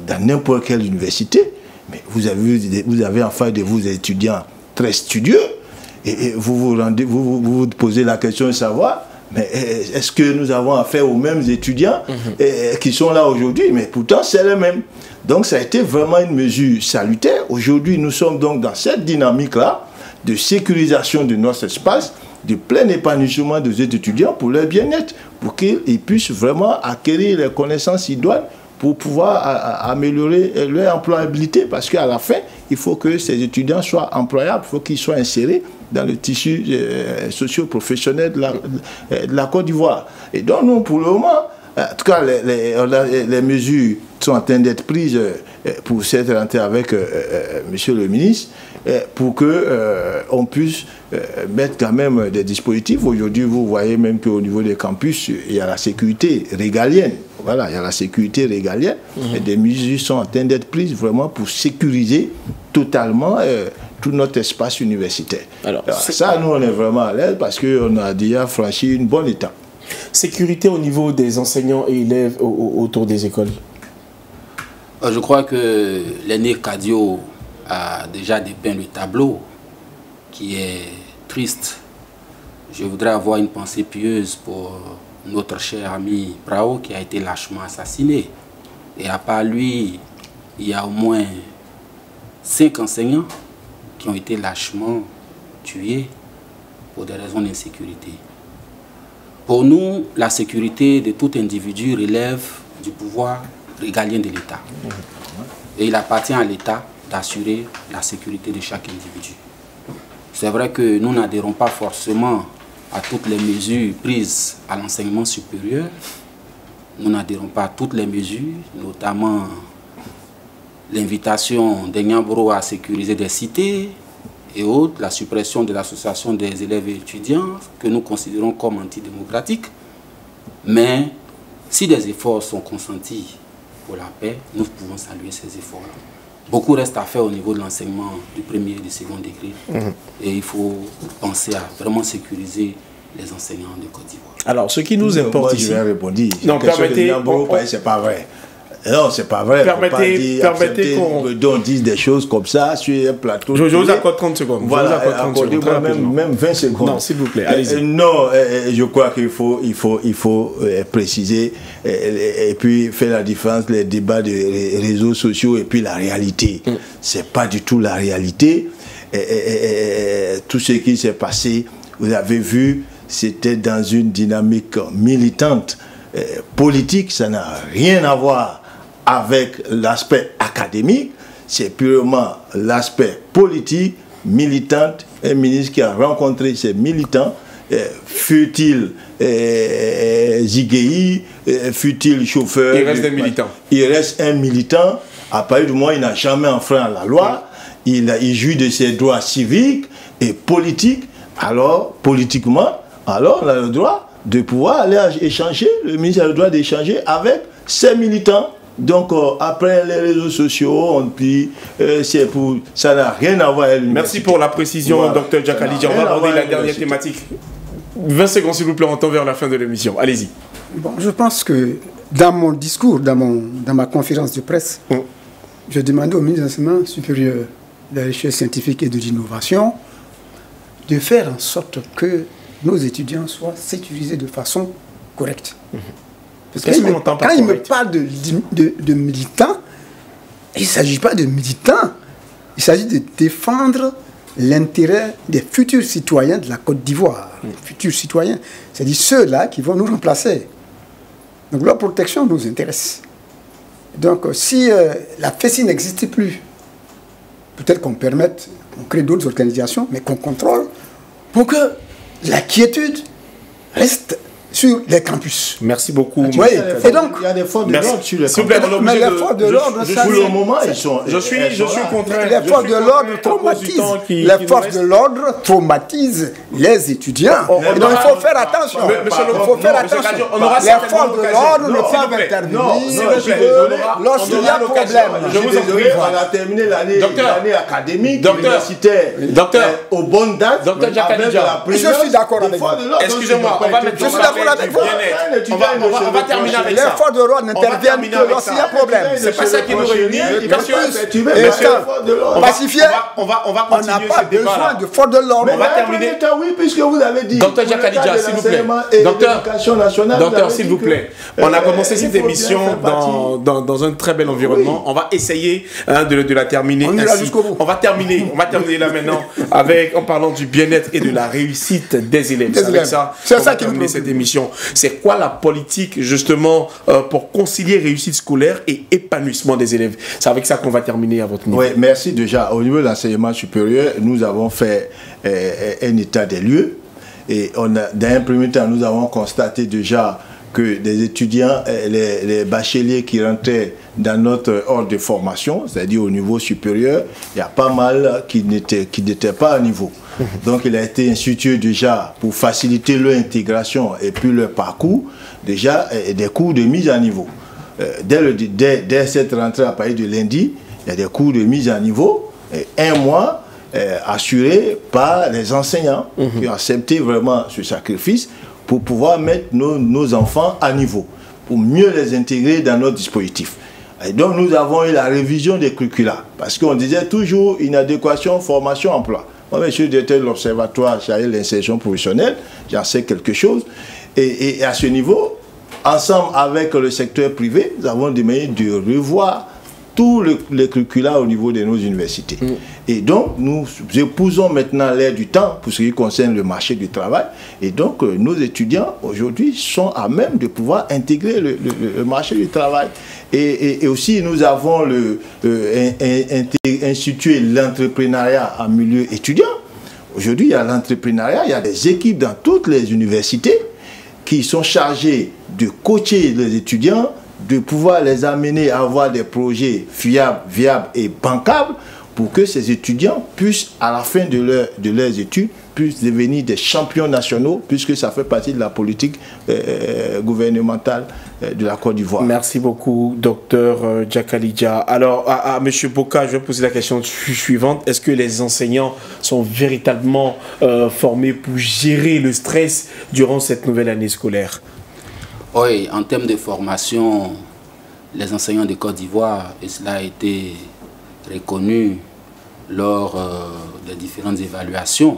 dans n'importe quelle université, mais vous avez en face de vous des étudiants très studieux, et vous posez la question de savoir, mais est-ce que nous avons affaire aux mêmes étudiants qui sont là aujourd'hui? Mais pourtant, c'est les mêmes. Donc, ça a été vraiment une mesure salutaire. Aujourd'hui, nous sommes donc dans cette dynamique-là de sécurisation de notre espace, de plein épanouissement des étudiants pour leur bien-être, pour qu'ils puissent vraiment acquérir les connaissances idoines pour pouvoir améliorer leur employabilité. Parce qu'à la fin, il faut que ces étudiants soient employables, il faut qu'ils soient insérés dans le tissu socio-professionnel de la Côte d'Ivoire. Et donc, nous, pour le moment, en tout cas, les mesures sont en train d'être prises pour cette rentrée avec Monsieur le ministre, pour qu'on puisse mettre quand même des dispositifs. Aujourd'hui, vous voyez même qu'au niveau des campus, il y a la sécurité régalienne. Voilà, il y a la sécurité régalienne. Et des mesures sont en train d'être prises vraiment pour sécuriser totalement tout notre espace universitaire. Alors ça, nous, on est vraiment à l'aise parce qu'on a déjà franchi une bonne étape. Sécurité au niveau des enseignants et élèves autour des écoles? Je crois que l'aîné Cadio a déjà dépeint le tableau qui est triste. Je voudrais avoir une pensée pieuse pour notre cher ami Prao qui a été lâchement assassiné. Et à part lui, il y a au moins 5 enseignants qui ont été lâchement tués pour des raisons d'insécurité. Pour nous, la sécurité de tout individu relève du pouvoir régalien de l'État. Et il appartient à l'État d'assurer la sécurité de chaque individu. C'est vrai que nous n'adhérons pas forcément à toutes les mesures prises à l'enseignement supérieur. Nous n'adhérons pas à toutes les mesures, notamment l'invitation des Nyamboro à sécuriser des cités et autres, la suppression de l'association des élèves et étudiants que nous considérons comme antidémocratique. Mais si des efforts sont consentis pour la paix, nous pouvons saluer ces efforts-là. Beaucoup reste à faire au niveau de l'enseignement du premier et du second degré. Et il faut penser à vraiment sécuriser les enseignants de Côte d'Ivoire. Alors, ce qui nous importe ici... Je vais répondre. Non, permettez... C'est pas vrai. Non, c'est pas vrai. Permettez qu'on dise des choses comme ça sur un plateau. Je vous accorde 30 secondes. Voilà, accordez-moi même 20 secondes. Non, s'il vous plaît, allez-y. Non, je crois qu'il faut préciser et puis faire la différence, les débats des réseaux sociaux et puis la réalité. C'est pas du tout la réalité. Tout ce qui s'est passé, vous avez vu, c'était dans une dynamique militante, politique, ça n'a rien à voir avec l'aspect académique, c'est purement l'aspect politique, militante, un ministre qui a rencontré ses militants fut-il Zigueï, fut-il chauffeur. Il reste des militants. Il reste un militant. À partir du moment où il n'a jamais enfreint la loi, il jouit de ses droits civiques et politiques. Alors, politiquement, alors on a le droit de pouvoir aller échanger, le ministre a le droit d'échanger avec ses militants. Donc, après les réseaux sociaux, ça n'a rien à voir avec l'université. Merci pour la précision, voilà. Dr Djakhalidja. On va aborder la dernière thématique. 20 secondes, s'il vous plaît, on tend vers la fin de l'émission. Allez-y. Bon, je pense que dans mon discours, dans ma conférence de presse, je demandais au ministre de l'Enseignement supérieur, de la recherche scientifique et de l'innovation de faire en sorte que nos étudiants soient sécurisés de façon correcte. Parce que quand il me parle de militants, il ne s'agit pas de militants, il s'agit de défendre l'intérêt des futurs citoyens de la Côte d'Ivoire. Futurs citoyens, c'est-à-dire ceux-là qui vont nous remplacer. Donc leur protection nous intéresse. Donc si la FESI n'existe plus, peut-être qu'on permette, on crée d'autres organisations, mais qu'on contrôle pour que la quiétude reste sur les campus. Merci beaucoup. Oui. Et donc, il y a des forces de l'ordre sur les campus. Mais les forces de l'ordre, pour le moment, ils sont. Je suis contraint. Les forces de l'ordre traumatisent. Les forces de l'ordre traumatisent les étudiants. Et donc, il faut faire attention. Il faut faire attention. Les forces de l'ordre ne peuvent intervenir lorsqu'il y a problème. Je vous en prie. On a terminé l'année académique, universitaire, aux bonnes dates. Docteur Djakhalidja. Je suis d'accord avec vous. Excusez-moi, on va mettre. Je suis d'accord avec vous. On va terminer avec ça. Les forces de l'ordre n'interviennent que lorsqu'il y a problème. C'est pas ça qui nous réunit. Pacifié, on va on n'a continuer pas ce débat. besoin de forces de l'ordre. On va terminer. Oui, puisque vous avez dit. Docteur Djakhalidja, s'il vous plaît. Docteur, s'il vous plaît. On a commencé cette émission dans un très bel environnement. On va essayer de la terminer. On ira jusqu'au bout. On va terminer là maintenant en parlant du bien-être et de la réussite des élèves. C'est ça qui nous préoccupe. Cette émission. C'est quoi la politique justement pour concilier réussite scolaire et épanouissement des élèves? C'est avec ça qu'on va terminer à votre niveau. Oui, merci déjà. Au niveau de l'enseignement supérieur, nous avons fait un état des lieux et dans un premier temps, nous avons constaté déjà que des étudiants, les bacheliers qui rentraient dans notre ordre de formation, c'est-à-dire au niveau supérieur, il y a pas mal qui n'étaient pas à niveau. Donc il a été institué déjà pour faciliter leur intégration et puis leur parcours, déjà des cours de mise à niveau. Dès cette rentrée à partir de lundi, il y a des cours de mise à niveau, un mois assurés par les enseignants qui ont accepté vraiment ce sacrifice pour pouvoir mettre nos enfants à niveau, pour mieux les intégrer dans notre dispositif. Et donc nous avons eu la révision des curricula, parce qu'on disait toujours inadéquation, formation, emploi. Moi, je suis directeur de l'Observatoire chargé de l'insertion professionnelle, j'en sais quelque chose. Et à ce niveau, ensemble avec le secteur privé, nous avons demandé de revoir tous les curricula au niveau de nos universités. Et donc, nous épousons maintenant l'ère du temps pour ce qui concerne le marché du travail. Et donc, nos étudiants, aujourd'hui, sont à même de pouvoir intégrer le marché du travail. Et aussi, nous avons institué l'entrepreneuriat en milieu étudiant. Aujourd'hui, il y a l'entrepreneuriat, il y a des équipes dans toutes les universités qui sont chargées de coacher les étudiants, de pouvoir les amener à avoir des projets fiables, viables et bancables pour que ces étudiants puissent, à la fin de leurs études, puissent devenir des champions nationaux, puisque ça fait partie de la politique gouvernementale de la Côte d'Ivoire. Merci beaucoup, docteur Djakhalidja. Alors, à M. Boka, je vais poser la question suivante. Est-ce que les enseignants sont véritablement formés pour gérer le stress durant cette nouvelle année scolaire? Oui, en termes de formation, les enseignants de Côte d'Ivoire, et cela a été reconnu lors des différentes évaluations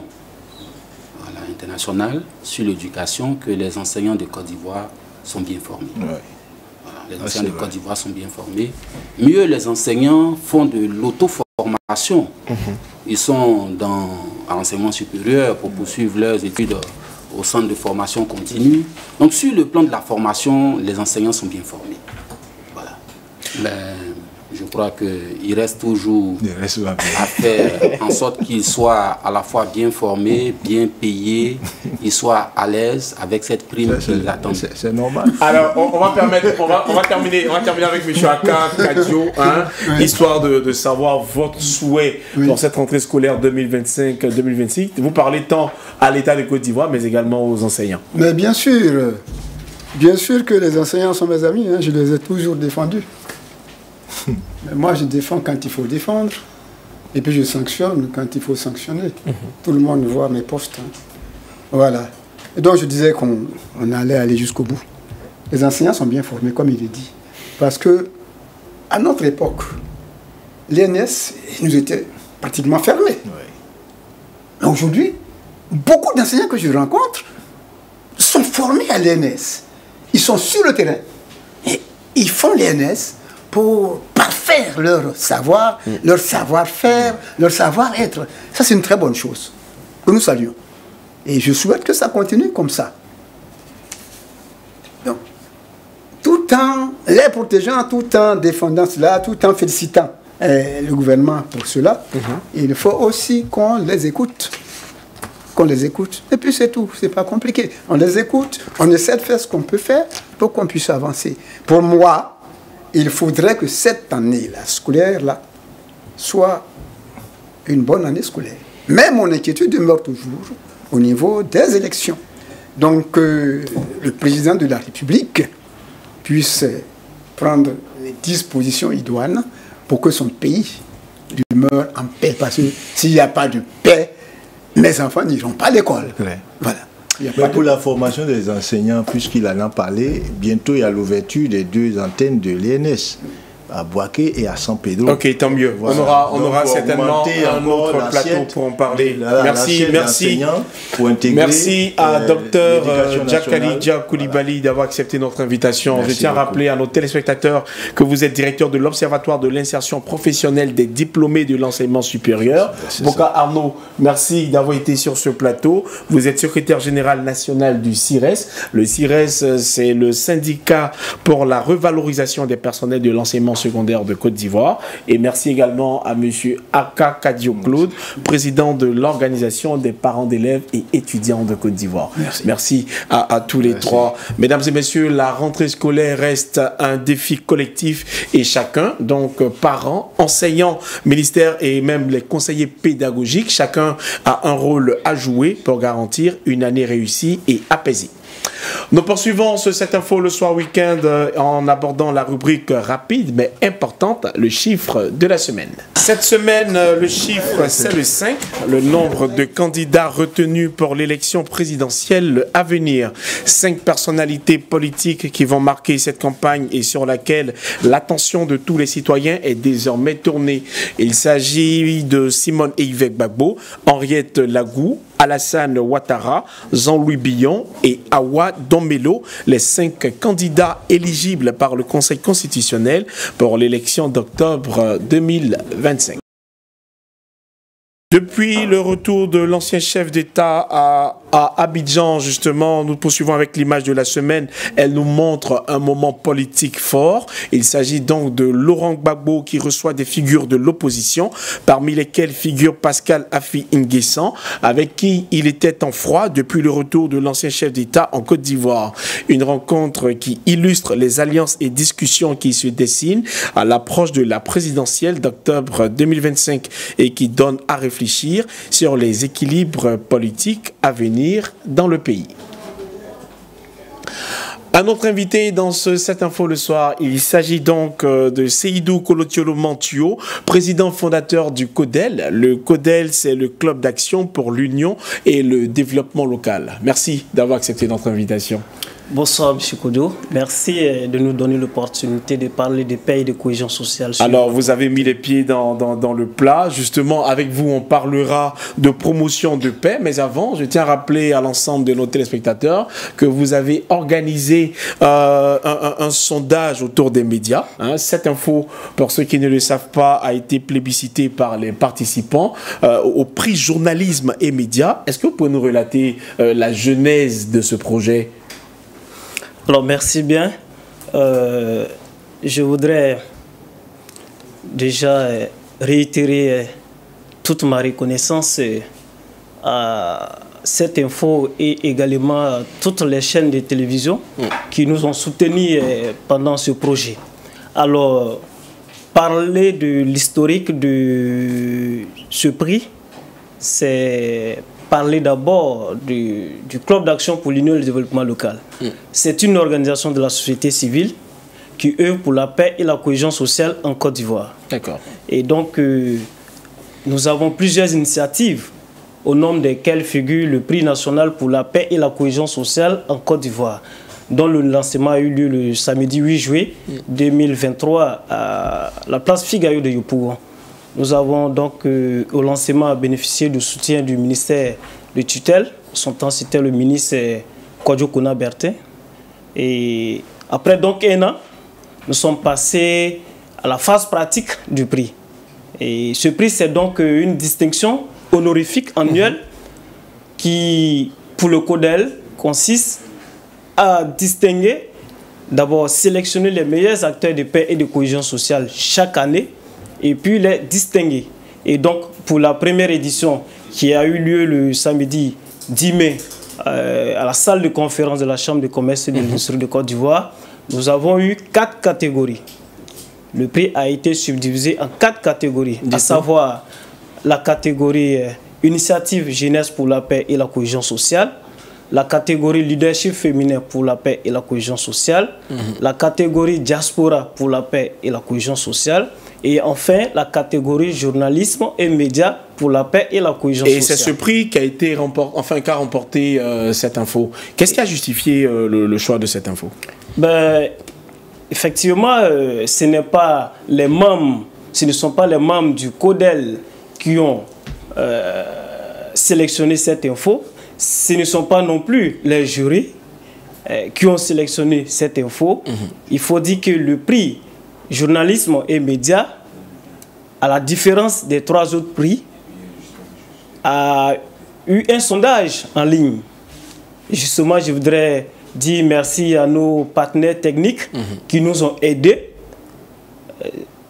internationales sur l'éducation, que les enseignants de Côte d'Ivoire sont bien formés. Ouais. Voilà, les enseignants de Côte d'Ivoire sont bien formés. Mieux, les enseignants font de l'auto-formation. Ils sont à l'enseignement supérieur pour poursuivre leurs études au centre de formation continue. Donc sur le plan de la formation, les enseignants sont bien formés. Voilà. je crois qu'il reste toujours à faire en sorte qu'ils soient à la fois bien formés, bien payés, qu'ils soient à l'aise avec cette prime qu'ils attendent. C'est normal. Alors, on va terminer avec M. Aka Kadio, histoire de savoir votre souhait pour cette rentrée scolaire 2025-2026. Vous parlez tant à l'État de Côte d'Ivoire, mais également aux enseignants. Mais bien sûr que les enseignants sont mes amis, je les ai toujours défendus. Mais moi, je défends quand il faut défendre, et puis je sanctionne quand il faut sanctionner. Tout le monde voit mes postes. Voilà. Et donc, je disais qu'on allait aller jusqu'au bout. Les enseignants sont bien formés, comme il est dit. Parce que, à notre époque, l'ENS nous était pratiquement fermés. Mais aujourd'hui, beaucoup d'enseignants que je rencontre sont formés à l'ENS. Ils sont sur le terrain. Et ils font l'ENS pour parfaire leur savoir, leur savoir-faire, leur savoir-être. Ça, c'est une très bonne chose que nous saluons. Et je souhaite que ça continue comme ça. Donc, tout en les protégeant, tout en défendant cela, tout en félicitant le gouvernement pour cela, il faut aussi qu'on les écoute. Qu'on les écoute. Et puis c'est tout, c'est pas compliqué. On les écoute, on essaie de faire ce qu'on peut faire pour qu'on puisse avancer. Pour moi, il faudrait que cette année-là, scolaire-là, soit une bonne année scolaire. Mais mon inquiétude demeure toujours au niveau des élections. Donc, le président de la République puisse prendre les dispositions idoines pour que son pays demeure en paix. Parce que s'il n'y a pas de paix, mes enfants n'iront pas à l'école. Voilà. Mais pour la formation des enseignants, puisqu'il en a parlé, bientôt il y a l'ouverture des 2 antennes de l'ENS, à Boaké et à San Pedro. Ok, tant mieux. Voilà. On aura certainement un autre plateau pour en parler. Merci à Dr Djakalidja Koulibaly d'avoir accepté notre invitation. Je tiens à rappeler à nos téléspectateurs que vous êtes directeur de l'Observatoire de l'insertion professionnelle des diplômés de l'enseignement supérieur. Boka Arnaud, merci d'avoir été sur ce plateau. Vous êtes secrétaire général national du CIRES. Le CIRES, c'est le syndicat pour la revalorisation des personnels de l'enseignement secondaire de Côte d'Ivoire. Et merci également à M. Aka Kadio Claude, président de l'Organisation des parents d'élèves et étudiants de Côte d'Ivoire. Merci à tous les trois. Mesdames et messieurs, la rentrée scolaire reste un défi collectif et chacun, donc parents, enseignants, ministères et même les conseillers pédagogiques, chacun a un rôle à jouer pour garantir une année réussie et apaisée. Nous poursuivons ce 7 Info le soir week-end en abordant la rubrique rapide mais importante, le chiffre de la semaine. Cette semaine, le chiffre c'est le 5, le nombre de candidats retenus pour l'élection présidentielle à venir. 5 personnalités politiques qui vont marquer cette campagne et sur laquelle l'attention de tous les citoyens est désormais tournée. Il s'agit de Simone Eivek Gbagbo, Henriette Lagou, Alassane Ouattara, Jean-Louis Billon et Awa Dombelo, les 5 candidats éligibles par le Conseil constitutionnel pour l'élection d'octobre 2025. Depuis le retour de l'ancien chef d'État à Abidjan, justement, nous poursuivons avec l'image de la semaine. Elle nous montre un moment politique fort. Il s'agit donc de Laurent Gbagbo qui reçoit des figures de l'opposition, parmi lesquelles figure Pascal Affi N'Guessan, avec qui il était en froid depuis le retour de l'ancien chef d'État en Côte d'Ivoire. Une rencontre qui illustre les alliances et discussions qui se dessinent à l'approche de la présidentielle d'octobre 2025 et qui donne à réfléchir sur les équilibres politiques à venir dans le pays. Un autre invité dans ce 7 Info le soir, il s'agit donc de Seydou Kolotiolo Mantio, président fondateur du CODEL. Le CODEL, c'est le club d'action pour l'union et le développement local. Merci d'avoir accepté notre invitation. Bonsoir M. Kodo, merci de nous donner l'opportunité de parler de paix et de cohésion sociale. Alors vous avez mis les pieds dans le plat, justement avec vous on parlera de promotion de paix, mais avant je tiens à rappeler à l'ensemble de nos téléspectateurs que vous avez organisé un sondage autour des médias. Cette info, pour ceux qui ne le savent pas, a été plébiscitée par les participants au prix journalisme et médias. Est-ce que vous pouvez nous relater la genèse de ce projet ? Alors merci bien. Je voudrais déjà réitérer toute ma reconnaissance à cette info et également à toutes les chaînes de télévision qui nous ont soutenus pendant ce projet. Alors, parler de l'historique de ce prix, c'est parler d'abord du Club d'action pour l'union et le développement local. C'est une organisation de la société civile qui œuvre pour la paix et la cohésion sociale en Côte d'Ivoire. D'accord. Et donc, nous avons plusieurs initiatives au nombre desquelles figure le prix national pour la paix et la cohésion sociale en Côte d'Ivoire, dont le lancement a eu lieu le samedi 8 juillet 2023 à la place Figayo de Yopougon. Nous avons donc au lancement bénéficié du soutien du ministère de tutelle. Son temps, c'était le ministre Kodjo Kona Bertin. Et après donc un an, nous sommes passés à la phase pratique du prix. Et ce prix, c'est donc une distinction honorifique annuelle qui, pour le CODEL, consiste à distinguer, d'abord sélectionner les meilleurs acteurs de paix et de cohésion sociale chaque année, et puis les distinguer. Et donc, pour la première édition qui a eu lieu le samedi 10 mai à la salle de conférence de la Chambre de commerce et de l'industrie de Côte d'Ivoire, nous avons eu 4 catégories. Le prix a été subdivisé en 4 catégories, à savoir la catégorie initiative jeunesse pour la paix et la cohésion sociale, la catégorie leadership féminin pour la paix et la cohésion sociale, la catégorie diaspora pour la paix et la cohésion sociale, et enfin la catégorie journalisme et médias pour la paix et la cohésion sociale. Et c'est ce prix qui a été remporté cette info. Qu'est-ce qui a justifié le choix de cette info? Effectivement, ce ne sont pas les membres du CODEL qui ont sélectionné cette info. Ce ne sont pas non plus les jurys qui ont sélectionné cette info. Il faut dire que le prix journalisme et médias, à la différence des 3 autres prix, a eu un sondage en ligne. Justement, je voudrais dire merci à nos partenaires techniques qui nous ont aidés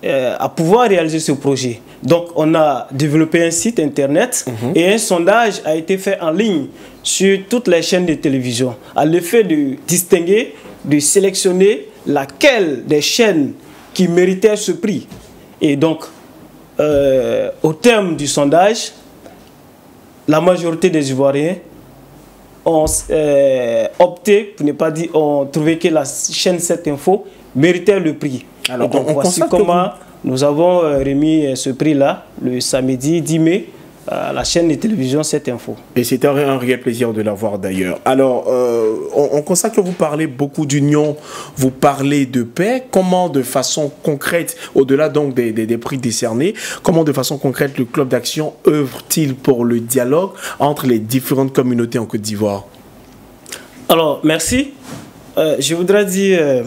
à pouvoir réaliser ce projet. Donc, on a développé un site internet et un sondage a été fait en ligne sur toutes les chaînes de télévision à l'effet de distinguer, de sélectionner laquelle des chaînes qui méritaient ce prix. Et donc, au terme du sondage, la majorité des Ivoiriens ont opté, pour ne pas dire, ont trouvé que la chaîne 7 Info méritait le prix. Alors, donc, voici comment nous avons remis ce prix-là le samedi 10 mai à la chaîne de télévision 7 Info. Et c'était un réel plaisir de l'avoir d'ailleurs. Alors, on constate que vous parlez beaucoup d'union, vous parlez de paix. Comment de façon concrète, au-delà donc des prix décernés, comment de façon concrète le Club d'action œuvre-t-il pour le dialogue entre les différentes communautés en Côte d'Ivoire? Alors, merci. Je voudrais dire,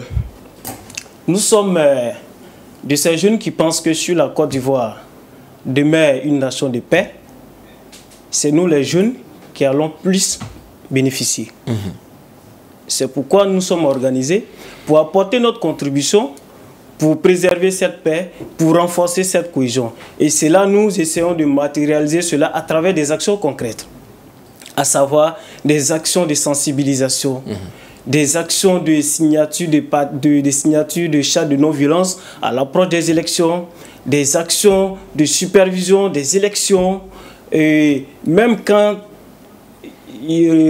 nous sommes de ces jeunes qui pensent que sur la Côte d'Ivoire demeure une nation de paix. C'est nous les jeunes qui allons plus bénéficier. C'est pourquoi nous sommes organisés pour apporter notre contribution, pour préserver cette paix, pour renforcer cette cohésion. Et c'est là nous essayons de matérialiser cela à travers des actions concrètes, à savoir des actions de sensibilisation, des actions de signature de charte de non-violence à l'approche des élections, des actions de supervision des élections, et même quand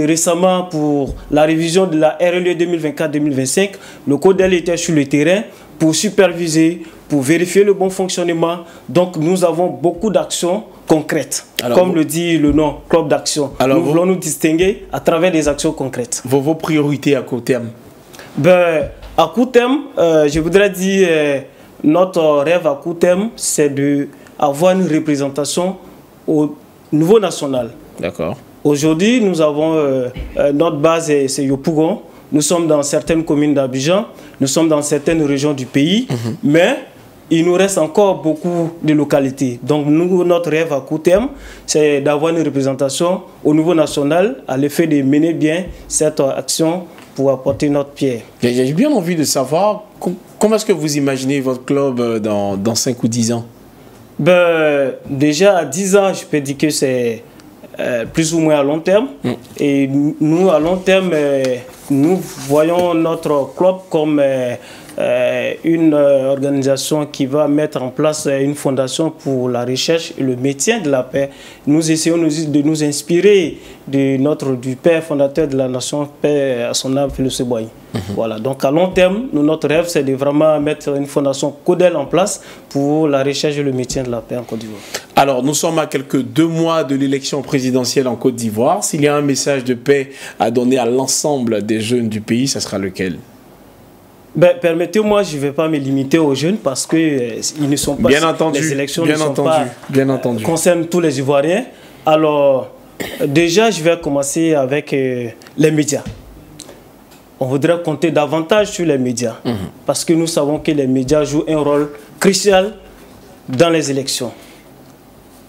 récemment pour la révision de la RLE 2024-2025, le CODEL était sur le terrain pour superviser, pour vérifier le bon fonctionnement. Donc nous avons beaucoup d'actions concrètes. Alors, comme le dit le nom Club d'action. Nous voulons nous distinguer à travers des actions concrètes. Vos priorités à court terme? À court terme, je voudrais dire notre rêve à court terme, c'est d'avoir une représentation au niveau national. D'accord. Aujourd'hui, nous avons notre base, c'est Yopougon. Nous sommes dans certaines communes d'Abidjan, nous sommes dans certaines régions du pays, mais il nous reste encore beaucoup de localités. Donc nous, notre rêve à court terme, c'est d'avoir une représentation au niveau national à l'effet de mener bien cette action pour apporter notre pierre. J'ai bien envie de savoir comment est-ce que vous imaginez votre club dans 5 ou 10 ans? Ben, déjà à 10 ans, je peux dire que c'est plus ou moins à long terme. Et nous, à long terme, nous voyons notre club comme une organisation qui va mettre en place une fondation pour la recherche et le maintien de la paix. Nous essayons de nous inspirer du père fondateur de la nation, père à son âme, Philippe Seboigny. Voilà. Donc à long terme, notre rêve, c'est de vraiment mettre une fondation CODEL en place pour la recherche et le maintien de la paix en Côte d'Ivoire. Alors, nous sommes à quelques 2 mois de l'élection présidentielle en Côte d'Ivoire. S'il y a un message de paix à donner à l'ensemble des jeunes du pays, ça sera lequel? Ben, permettez-moi, je ne vais pas me limiter aux jeunes parce que ils ne sont pas... Bien entendu, les élections bien ne sont entendu, pas, bien entendu. Concernent tous les Ivoiriens. Alors, déjà, je vais commencer avec les médias. On voudrait compter davantage sur les médias parce que nous savons que les médias jouent un rôle crucial dans les élections.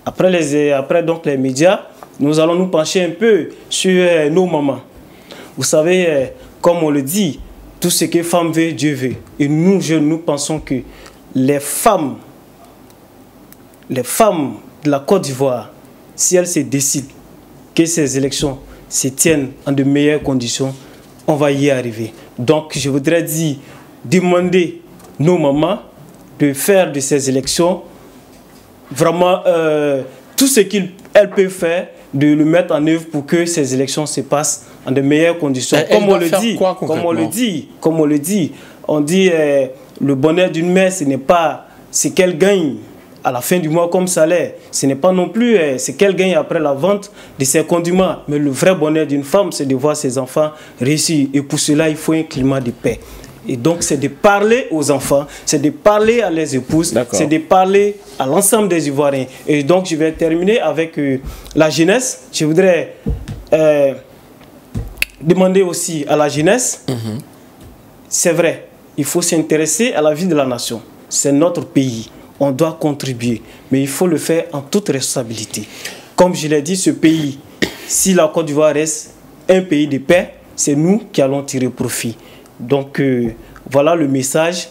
Après donc les médias, nous allons nous pencher un peu sur nos mamans. Vous savez, comme on le dit, tout ce que femme veut, Dieu veut. Et nous, jeunes, nous pensons que les femmes de la Côte d'Ivoire, si elles se décident que ces élections se tiennent en de meilleures conditions, on va y arriver. Donc, je voudrais demander nos mamans de faire de ces élections vraiment tout ce qu'elles peuvent faire, de le mettre en œuvre pour que ces élections se passent en de meilleures conditions. Comme on le dit, on dit le bonheur d'une mère, ce n'est pas ce qu'elle gagne à la fin du mois comme salaire. Ce n'est pas non plus ce qu'elle gagne après la vente de ses condiments. Mais le vrai bonheur d'une femme, c'est de voir ses enfants réussir. Et pour cela, il faut un climat de paix. Et donc, c'est de parler aux enfants, c'est de parler à leurs épouses, c'est de parler à l'ensemble des Ivoiriens. Et donc, je vais terminer avec la jeunesse. Je voudrais demander aussi à la jeunesse, c'est vrai, il faut s'intéresser à la vie de la nation. C'est notre pays, on doit contribuer, mais il faut le faire en toute responsabilité. Comme je l'ai dit, ce pays, si la Côte d'Ivoire reste un pays de paix, c'est nous qui allons tirer profit. Donc, voilà le message.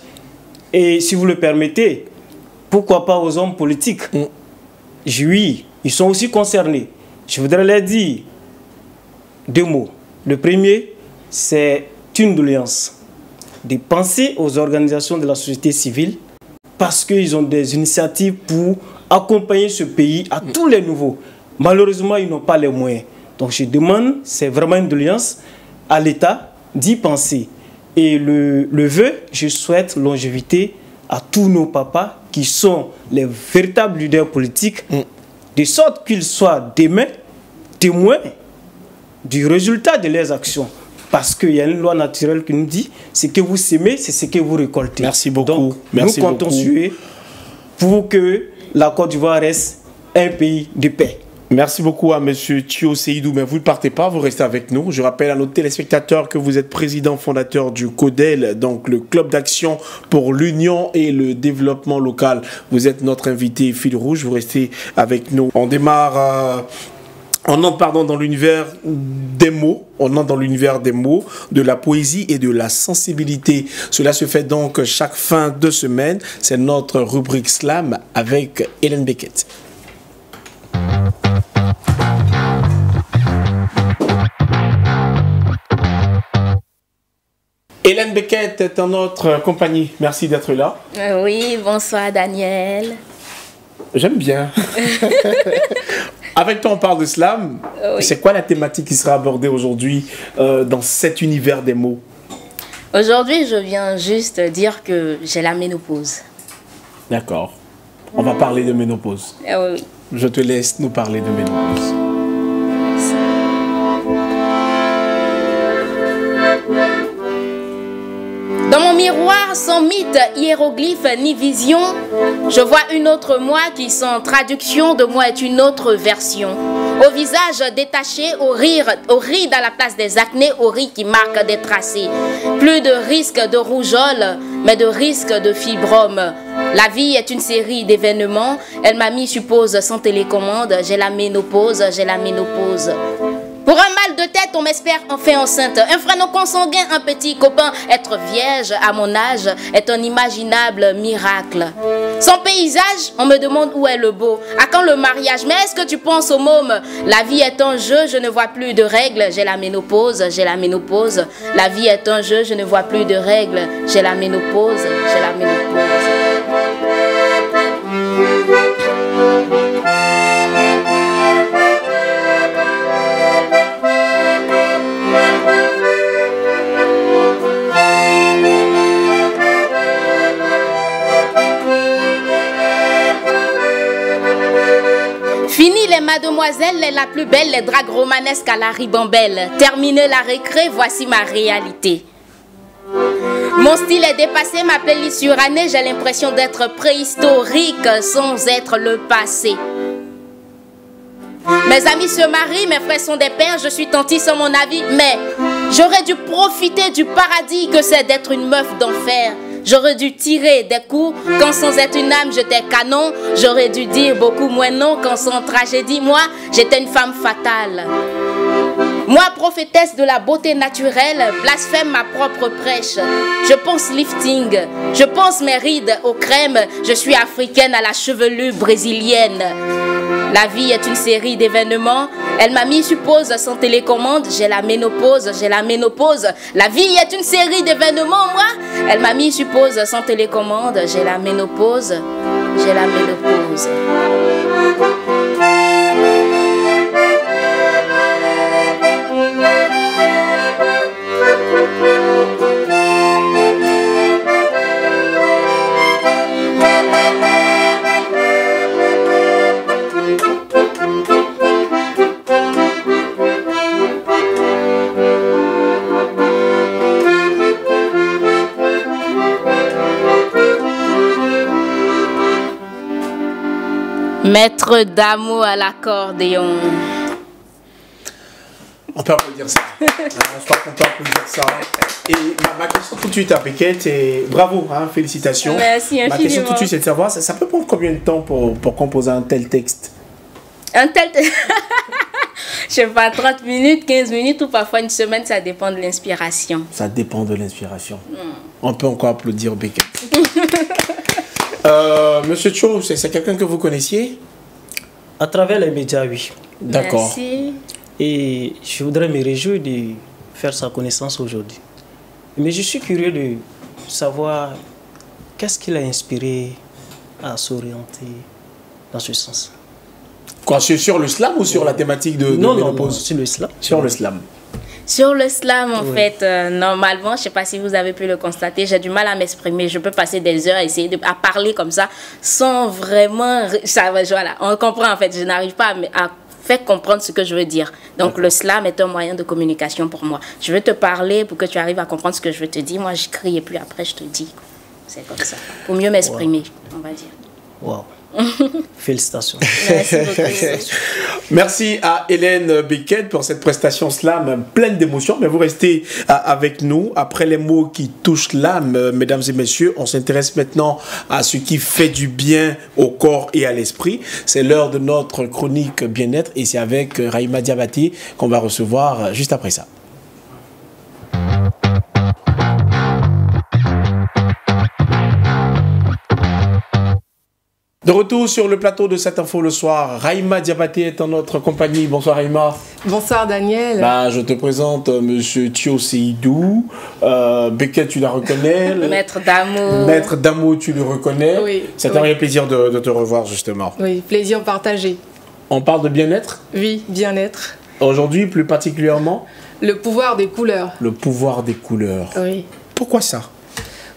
Et si vous le permettez, pourquoi pas aux hommes politiques? Oui, ils sont aussi concernés. Je voudrais leur dire 2 mots. Le premier, c'est une doléance. De penser aux organisations de la société civile parce qu'ils ont des initiatives pour accompagner ce pays à tous les niveaux. Malheureusement, ils n'ont pas les moyens. Donc, je demande, c'est vraiment une doléance à l'État d'y penser. Et le vœu, je souhaite longévité à tous nos papas qui sont les véritables leaders politiques, de sorte qu'ils soient demain témoins du résultat de leurs actions. Parce qu'il y a une loi naturelle qui nous dit ce que vous semez, c'est ce que vous récoltez. Merci beaucoup. Donc, nous comptons sur eux pour que la Côte d'Ivoire reste un pays de paix. Merci beaucoup à M. Thio Seydou, mais vous ne partez pas, vous restez avec nous. Je rappelle à nos téléspectateurs que vous êtes président fondateur du CODEL, donc le club d'action pour l'union et le développement local. Vous êtes notre invité fil rouge, vous restez avec nous. On démarre... On entre dans l'univers des mots, de la poésie et de la sensibilité. Cela se fait donc chaque fin de semaine. C'est notre rubrique slam avec Hélène Beckett. Hélène Beckett est en notre compagnie. Merci d'être là. Oui, bonsoir Daniel. J'aime bien. Avec toi, on parle de slam. Oui. C'est quoi la thématique qui sera abordée aujourd'hui dans cet univers des mots? Aujourd'hui, je viens juste dire que j'ai la ménopause. D'accord. On va parler de ménopause. Oui. Je te laisse nous parler de ménopause. Dans mon miroir, sans mythe, hiéroglyphe ni vision, je vois une autre moi qui, sans traduction de moi, est une autre version. Au visage détaché, au ride à la place des acnés, au riz qui marque des tracés. Plus de risque de rougeole, mais de risque de fibrome. La vie est une série d'événements. Elle m'a mis, suppose, sans télécommande. J'ai la ménopause, j'ai la ménopause. Pour un mal de tête, on m'espère enfin enceinte. Un frère non consanguin, un petit copain. Être vierge à mon âge est un inimaginable miracle. Sans paysage, on me demande où est le beau. À quand le mariage? Mais est-ce que tu penses au môme? La vie est un jeu, je ne vois plus de règles. J'ai la ménopause, j'ai la ménopause. La vie est un jeu, je ne vois plus de règles. J'ai la ménopause, j'ai la ménopause. Fini les mademoiselles, les la plus belle, les dragues romanesques à la ribambelle. Terminé la récré, voici ma réalité. Mon style est dépassé, ma playlist surannée, j'ai l'impression d'être préhistorique sans être le passé. Mes amis se marient, mes frères sont des pères, je suis tantie sans mon avis, mais j'aurais dû profiter du paradis que c'est d'être une meuf d'enfer. J'aurais dû tirer des coups quand sans être une âme j'étais canon. J'aurais dû dire beaucoup moins non quand sans tragédie moi j'étais une femme fatale. Moi prophétesse de la beauté naturelle, blasphème ma propre prêche. Je pense lifting, je pense mes rides aux crèmes. Je suis africaine à la chevelure brésilienne. La vie est une série d'événements. Elle m'a mis suppose sans télécommande. J'ai la ménopause, j'ai la ménopause. La vie est une série d'événements, moi. Elle m'a mis suppose sans télécommande. J'ai la ménopause, j'ai la ménopause. Maître d'amour à l'accordéon. On peut applaudir ça. Je crois qu'on peut applaudir ça. Et ma question tout de suite à Beckett, et bravo, hein, félicitations. Merci infiniment. Ma question tout de suite, c'est de savoir, ça peut prendre combien de temps pour composer un tel texte? Un tel texte je sais pas, 30 minutes, 15 minutes ou parfois une semaine, ça dépend de l'inspiration. Ça dépend de l'inspiration. On peut encore applaudir Beckett. Monsieur Cho, c'est quelqu'un que vous connaissiez? À travers les médias, oui. D'accord. Merci. Et je voudrais me réjouir de faire sa connaissance aujourd'hui. Mais je suis curieux de savoir qu'est-ce qui l'a inspiré à s'orienter dans ce sens. Quoi, sur le slam ou sur la thématique de non, ménopause? sur le slam. Sur le slam. Sur le slam, en Oui. fait, normalement, je ne sais pas si vous avez pu le constater, j'ai du mal à m'exprimer. Je peux passer des heures à essayer à parler comme ça sans vraiment... Ça, voilà, on comprend en fait, je n'arrive pas à faire comprendre ce que je veux dire. Donc le slam est un moyen de communication pour moi. Je veux te parler pour que tu arrives à comprendre ce que je veux te dire. Moi, je crie et puis après, je te dis. C'est comme ça. Pour mieux m'exprimer, on va dire. Wow. Félicitations. Merci beaucoup. Merci à Hélène Beckett pour cette prestation slam pleine d'émotions. Mais vous restez avec nous. Après les mots qui touchent l'âme, mesdames et messieurs, on s'intéresse maintenant à ce qui fait du bien au corps et à l'esprit. C'est l'heure de notre chronique bien-être et c'est avec Rahima Diabaté qu'on va recevoir juste après ça. De retour sur le plateau de cette info le soir, Rahima Diabaté est en notre compagnie. Bonsoir Rahima. Bonsoir Daniel. Je te présente Monsieur Thio Seydou. Beckett, tu la reconnais. Maître d'amour. Maître d'amour, tu le reconnais. Oui. C'est un vrai plaisir de te revoir justement. Oui, plaisir partagé. On parle de bien-être. Oui, bien-être. Aujourd'hui, plus particulièrement, Le pouvoir des couleurs. le pouvoir des couleurs. Oui. Pourquoi ça?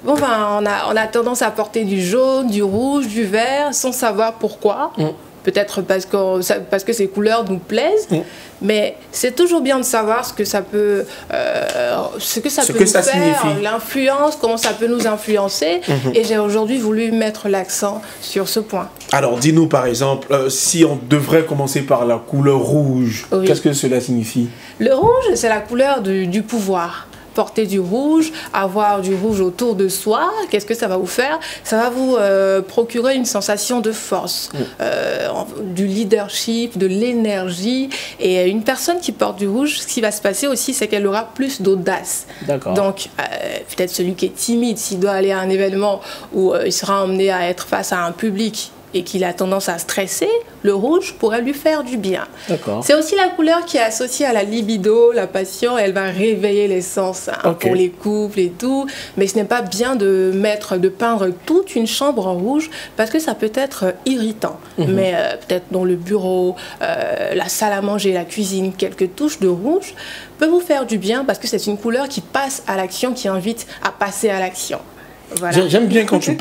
Bon, on a tendance à porter du jaune, du rouge, du vert, sans savoir pourquoi. Peut-être parce que ces couleurs nous plaisent, mais c'est toujours bien de savoir ce que ça peut, ce que ça peut nous faire, signifie. l'influence, comment ça peut nous influencer. Et j'ai aujourd'hui voulu mettre l'accent sur ce point. Alors, dis-nous par exemple, si on devrait commencer par la couleur rouge, Oui. qu'est-ce que cela signifie? Le rouge, c'est la couleur du pouvoir. porter du rouge, avoir du rouge autour de soi, qu'est-ce que ça va vous faire? Ça va vous procurer une sensation de force, du leadership, de l'énergie. Et une personne qui porte du rouge, ce qui va se passer aussi, c'est qu'elle aura plus d'audace. Donc, peut-être celui qui est timide, s'il doit aller à un événement où il sera emmené à être face à un public et qu'il a tendance à stresser, le rouge pourrait lui faire du bien. C'est aussi la couleur qui est associée à la libido, la passion. Elle va réveiller les sens pour les couples et tout. Mais ce n'est pas bien de peindre toute une chambre en rouge parce que ça peut être irritant. Mais peut-être dans le bureau, la salle à manger, la cuisine, quelques touches de rouge peut vous faire du bien parce que c'est une couleur qui passe à l'action, qui invite à passer à l'action. Voilà. J'aime bien quand tu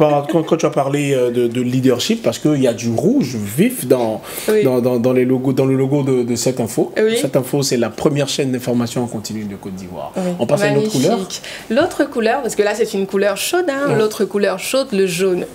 as parlé de leadership parce qu'il y a du rouge vif dans le logo de cette info. Cette info, c'est la première chaîne d'information en continu de Côte d'Ivoire. On passe à une autre couleur. L'autre couleur, parce que là c'est une couleur chaude, l'autre couleur chaude, le jaune.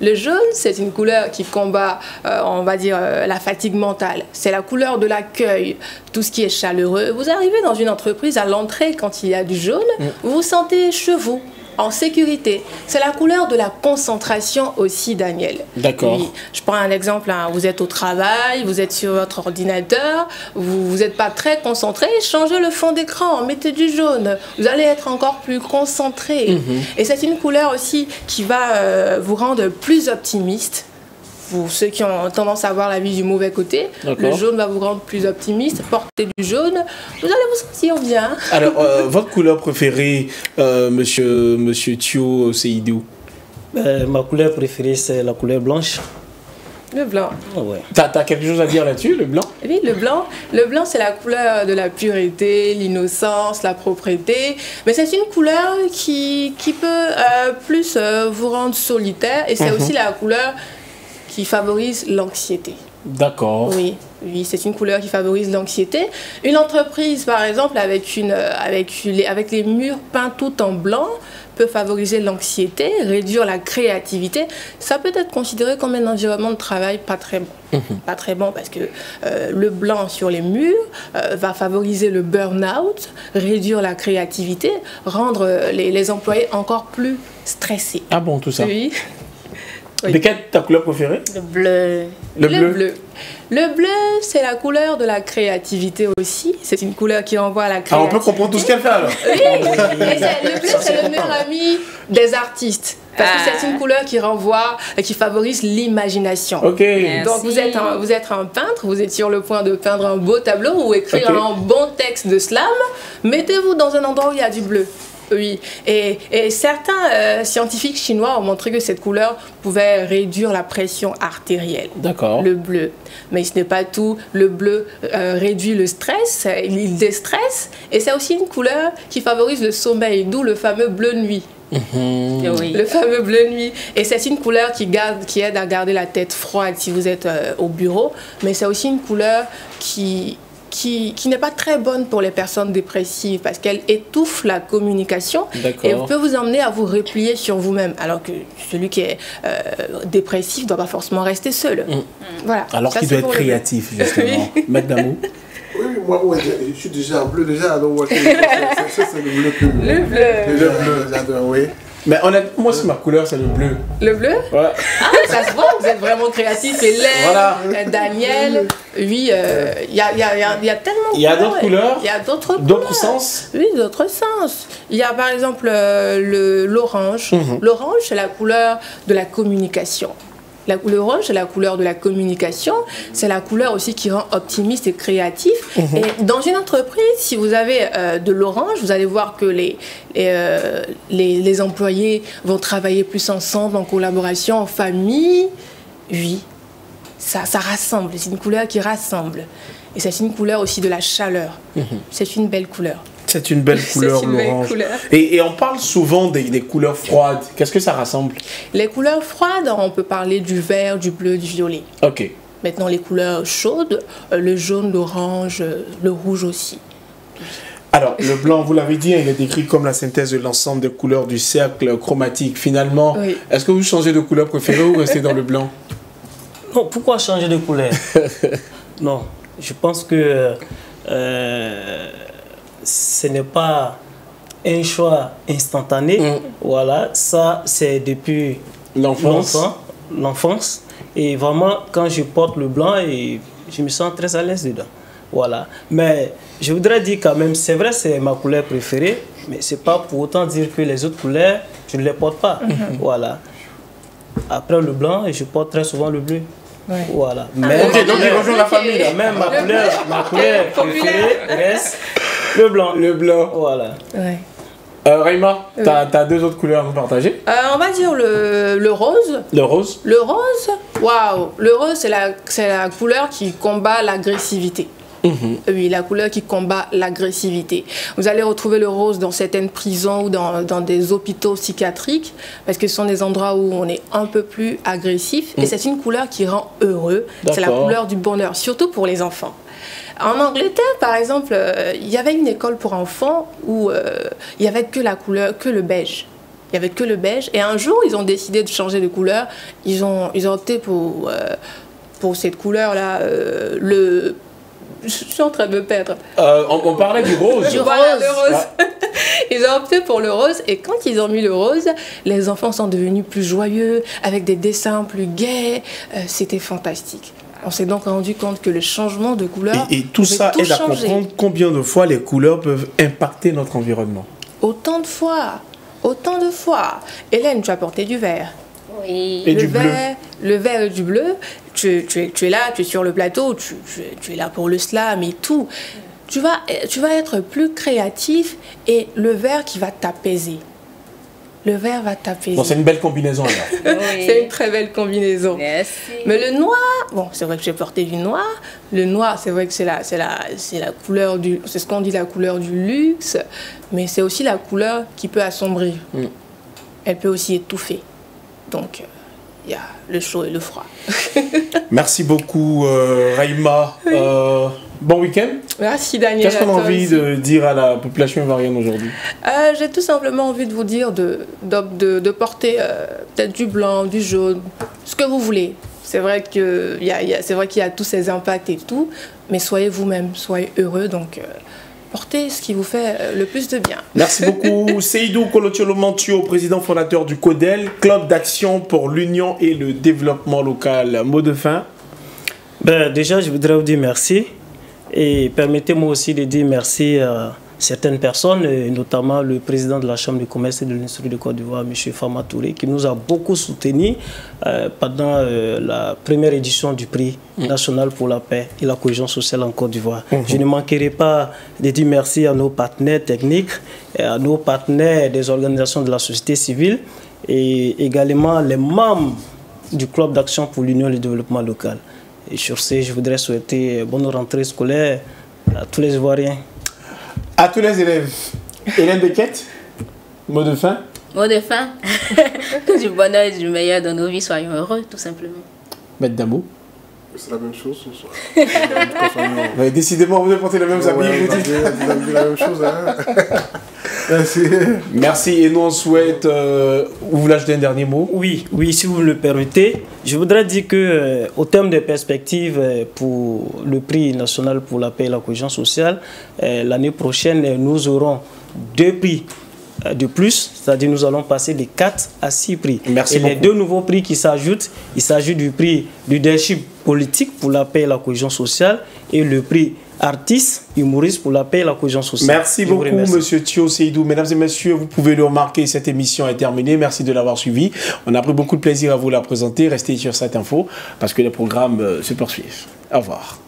Le jaune, c'est une couleur qui combat, on va dire, la fatigue mentale. C'est la couleur de l'accueil, tout ce qui est chaleureux. Vous arrivez dans une entreprise, à l'entrée, quand il y a du jaune, vous vous sentez chez vous, en sécurité. C'est la couleur de la concentration aussi, Daniel. Oui. Je prends un exemple, vous êtes au travail, vous êtes sur votre ordinateur, vous n'êtes pas très concentré, changez le fond d'écran, mettez du jaune, vous allez être encore plus concentré. Et c'est une couleur aussi qui va vous rendre plus optimiste. Pour ceux qui ont tendance à voir la vie du mauvais côté, le jaune va vous rendre plus optimiste. Portez du jaune, vous allez vous sentir bien. Alors, votre couleur préférée, monsieur Thio Seydou? Ma couleur préférée, c'est la couleur blanche. Le blanc. T'as quelque chose à dire là-dessus, le blanc? Oui, le blanc. Le blanc, c'est la couleur de la pureté, l'innocence, la propreté. Mais c'est une couleur qui peut plus vous rendre solitaire. Et c'est aussi la couleur qui favorise l'anxiété. Oui, c'est une couleur qui favorise l'anxiété. Une entreprise, par exemple, avec les murs peints tout en blanc, peut favoriser l'anxiété, réduire la créativité. Ça peut être considéré comme un environnement de travail pas très bon. Pas très bon parce que le blanc sur les murs va favoriser le burn-out, réduire la créativité, rendre les employés encore plus stressés. Ah bon, tout ça? Oui. De quelle est ta couleur préférée? Le bleu. Le bleu. Le bleu, c'est la couleur de la créativité aussi. C'est une couleur qui renvoie à la créativité. On peut comprendre tout ce qu'elle fait alors. Oui, le bleu, c'est le meilleur ami des artistes. Parce que c'est une couleur qui renvoie, qui favorise l'imagination. Donc vous êtes un peintre, vous êtes sur le point de peindre un beau tableau ou écrire un bon texte de slam. Mettez-vous dans un endroit où il y a du bleu. Oui, et certains scientifiques chinois ont montré que cette couleur pouvait réduire la pression artérielle. Le bleu. Mais ce n'est pas tout. Le bleu réduit le stress, il déstresse. Et c'est aussi une couleur qui favorise le sommeil, d'où le fameux bleu nuit. Le fameux bleu nuit. Et c'est une couleur qui aide à garder la tête froide si vous êtes au bureau. Mais c'est aussi une couleur qui n'est pas très bonne pour les personnes dépressives parce qu'elle étouffe la communication et peut vous emmener à vous replier sur vous-même. Alors que celui qui est dépressif ne doit pas forcément rester seul. Voilà. Alors qu'il doit être créatif, justement. Maître Damou? Oui, moi, je suis déjà en bleu, donc ça, c'est le bleu. Le bleu. J'adore, oui. Mais honnêtement, moi, c'est ma couleur, c'est le bleu. Le bleu? Ouais. Ah, ça se voit, vous êtes vraiment créatif. Et Daniel, oui, il y a tellement de couleurs. Il y a d'autres couleurs? Il y a d'autres couleurs. D'autres sens? Oui, d'autres sens. Il y a par exemple l'orange. L'orange, c'est la couleur de la communication. L'orange, c'est la couleur de la communication. C'est la couleur aussi qui rend optimiste et créatif. Et dans une entreprise, si vous avez de l'orange, vous allez voir que les employés vont travailler plus ensemble, en collaboration, en famille. Oui, ça rassemble. C'est une couleur qui rassemble. Et c'est une couleur aussi de la chaleur. C'est une belle couleur. C'est une belle couleur, l'orange. Et on parle souvent des couleurs froides. Qu'est-ce que ça rassemble? Les couleurs froides, on peut parler du vert, du bleu, du violet. Maintenant, les couleurs chaudes, le jaune, l'orange, le rouge aussi. Alors, le blanc, vous l'avez dit, il est décrit comme la synthèse de l'ensemble des couleurs du cercle chromatique. Finalement, est-ce que vous changez de couleur préférée ou restez dans le blanc? Non, pourquoi changer de couleur? Non, je pense que ce n'est pas un choix instantané. Voilà, ça c'est depuis l'enfance. Et vraiment, quand je porte le blanc, et je me sens très à l'aise dedans. Voilà. Mais je voudrais dire quand même, c'est vrai, c'est ma couleur préférée, mais c'est pas pour autant dire que les autres couleurs, je ne les porte pas. Voilà. Après le blanc, je porte très souvent le bleu. Ouais. Voilà. Mais donc il rejoint la famille. Même ma couleur préférée reste le blanc. Le blanc. Voilà. Ouais. Raïma, tu as deux autres couleurs à nous partager. On va dire le rose. Le rose. Le rose, waouh. Le rose, c'est la couleur qui combat l'agressivité. Oui, la couleur qui combat l'agressivité. Vous allez retrouver le rose dans certaines prisons ou dans des hôpitaux psychiatriques parce que ce sont des endroits où on est un peu plus agressif et c'est une couleur qui rend heureux. C'est la couleur du bonheur, surtout pour les enfants. En Angleterre, par exemple, il y avait une école pour enfants où il n'y avait que la couleur, que le beige. Il n'y avait que le beige. Et un jour, ils ont décidé de changer de couleur. Ils ont opté pour cette couleur-là, Je suis en train de me perdre. On parlait du rose. Le rose. Ils ont opté pour le rose et quand ils ont mis le rose, les enfants sont devenus plus joyeux, avec des dessins plus gais. C'était fantastique. On s'est donc rendu compte que le changement de couleur et tout ça aide à comprendre combien de fois les couleurs peuvent impacter notre environnement. Autant de fois. Hélène, tu as porté du vert. Oui. Et du bleu. Le vert et du bleu, tu es là, tu es sur le plateau, tu es là pour le slam et tout. Tu vas être plus créatif et le vert qui va t'apaiser. Le vert va t'apaiser. Bon, c'est une belle combinaison alors. Oui. C'est une très belle combinaison. Merci. Mais le noir, bon, c'est vrai que j'ai porté du noir. Le noir, c'est vrai que c'est la couleur c'est ce qu'on dit la couleur du luxe, mais c'est aussi la couleur qui peut assombrir. Elle peut aussi étouffer. Donc, il y a le chaud et le froid. Merci beaucoup, Raïma. Bon week-end. Merci, Daniel. Qu'est-ce qu'on a envie de dire à la population ivoirienne aujourd'hui? J'ai tout simplement envie de vous dire de porter peut-être du blanc, du jaune, ce que vous voulez. C'est vrai qu'il y a tous ces impacts et tout, mais soyez vous-même, soyez heureux. Donc, portez ce qui vous fait le plus de bien. Merci beaucoup. Seydou Kolotio-Lomantio, président fondateur du CODEL, Club d'action pour l'union et le développement local. Mot de fin? Déjà, je voudrais vous dire merci. Et permettez-moi aussi de dire merci à certaines personnes, notamment le président de la Chambre de commerce et de l'industrie de Côte d'Ivoire, M. Fama Touré, qui nous a beaucoup soutenus pendant la première édition du prix national pour la paix et la cohésion sociale en Côte d'Ivoire. Je ne manquerai pas de dire merci à nos partenaires techniques, à nos partenaires des organisations de la société civile et également les membres du Club d'action pour l'union et le développement local. Et sur ce, je voudrais souhaiter bonne rentrée scolaire à tous les Ivoiriens. À tous les élèves. Hélène Bequette, mot de fin? Mot de fin. Que du bonheur et du meilleur dans nos vies, soyons heureux, tout simplement. Maître Damo. C'est la même chose ce soir. Décidément, vous devez porter les mêmes habits. Vous avez la même chose, hein. Merci. Merci et nous on souhaite, vous voulez ajouter un dernier mot? Oui, si vous me le permettez. Je voudrais dire que au terme des perspectives pour le prix national pour la paix et la cohésion sociale, l'année prochaine nous aurons 2 prix de plus, c'est-à-dire nous allons passer de 4 à 6 prix. Merci et beaucoup. Les 2 nouveaux prix qui s'ajoutent, il s'agit du prix leadership politique pour la paix et la cohésion sociale et le prix artiste, humoriste pour la paix et la cohésion sociale. Merci beaucoup, monsieur Thio Seydou. Mesdames et messieurs, vous pouvez le remarquer, cette émission est terminée. Merci de l'avoir suivi. On a pris beaucoup de plaisir à vous la présenter. Restez sur cette info parce que les programmes se poursuivent. Au revoir.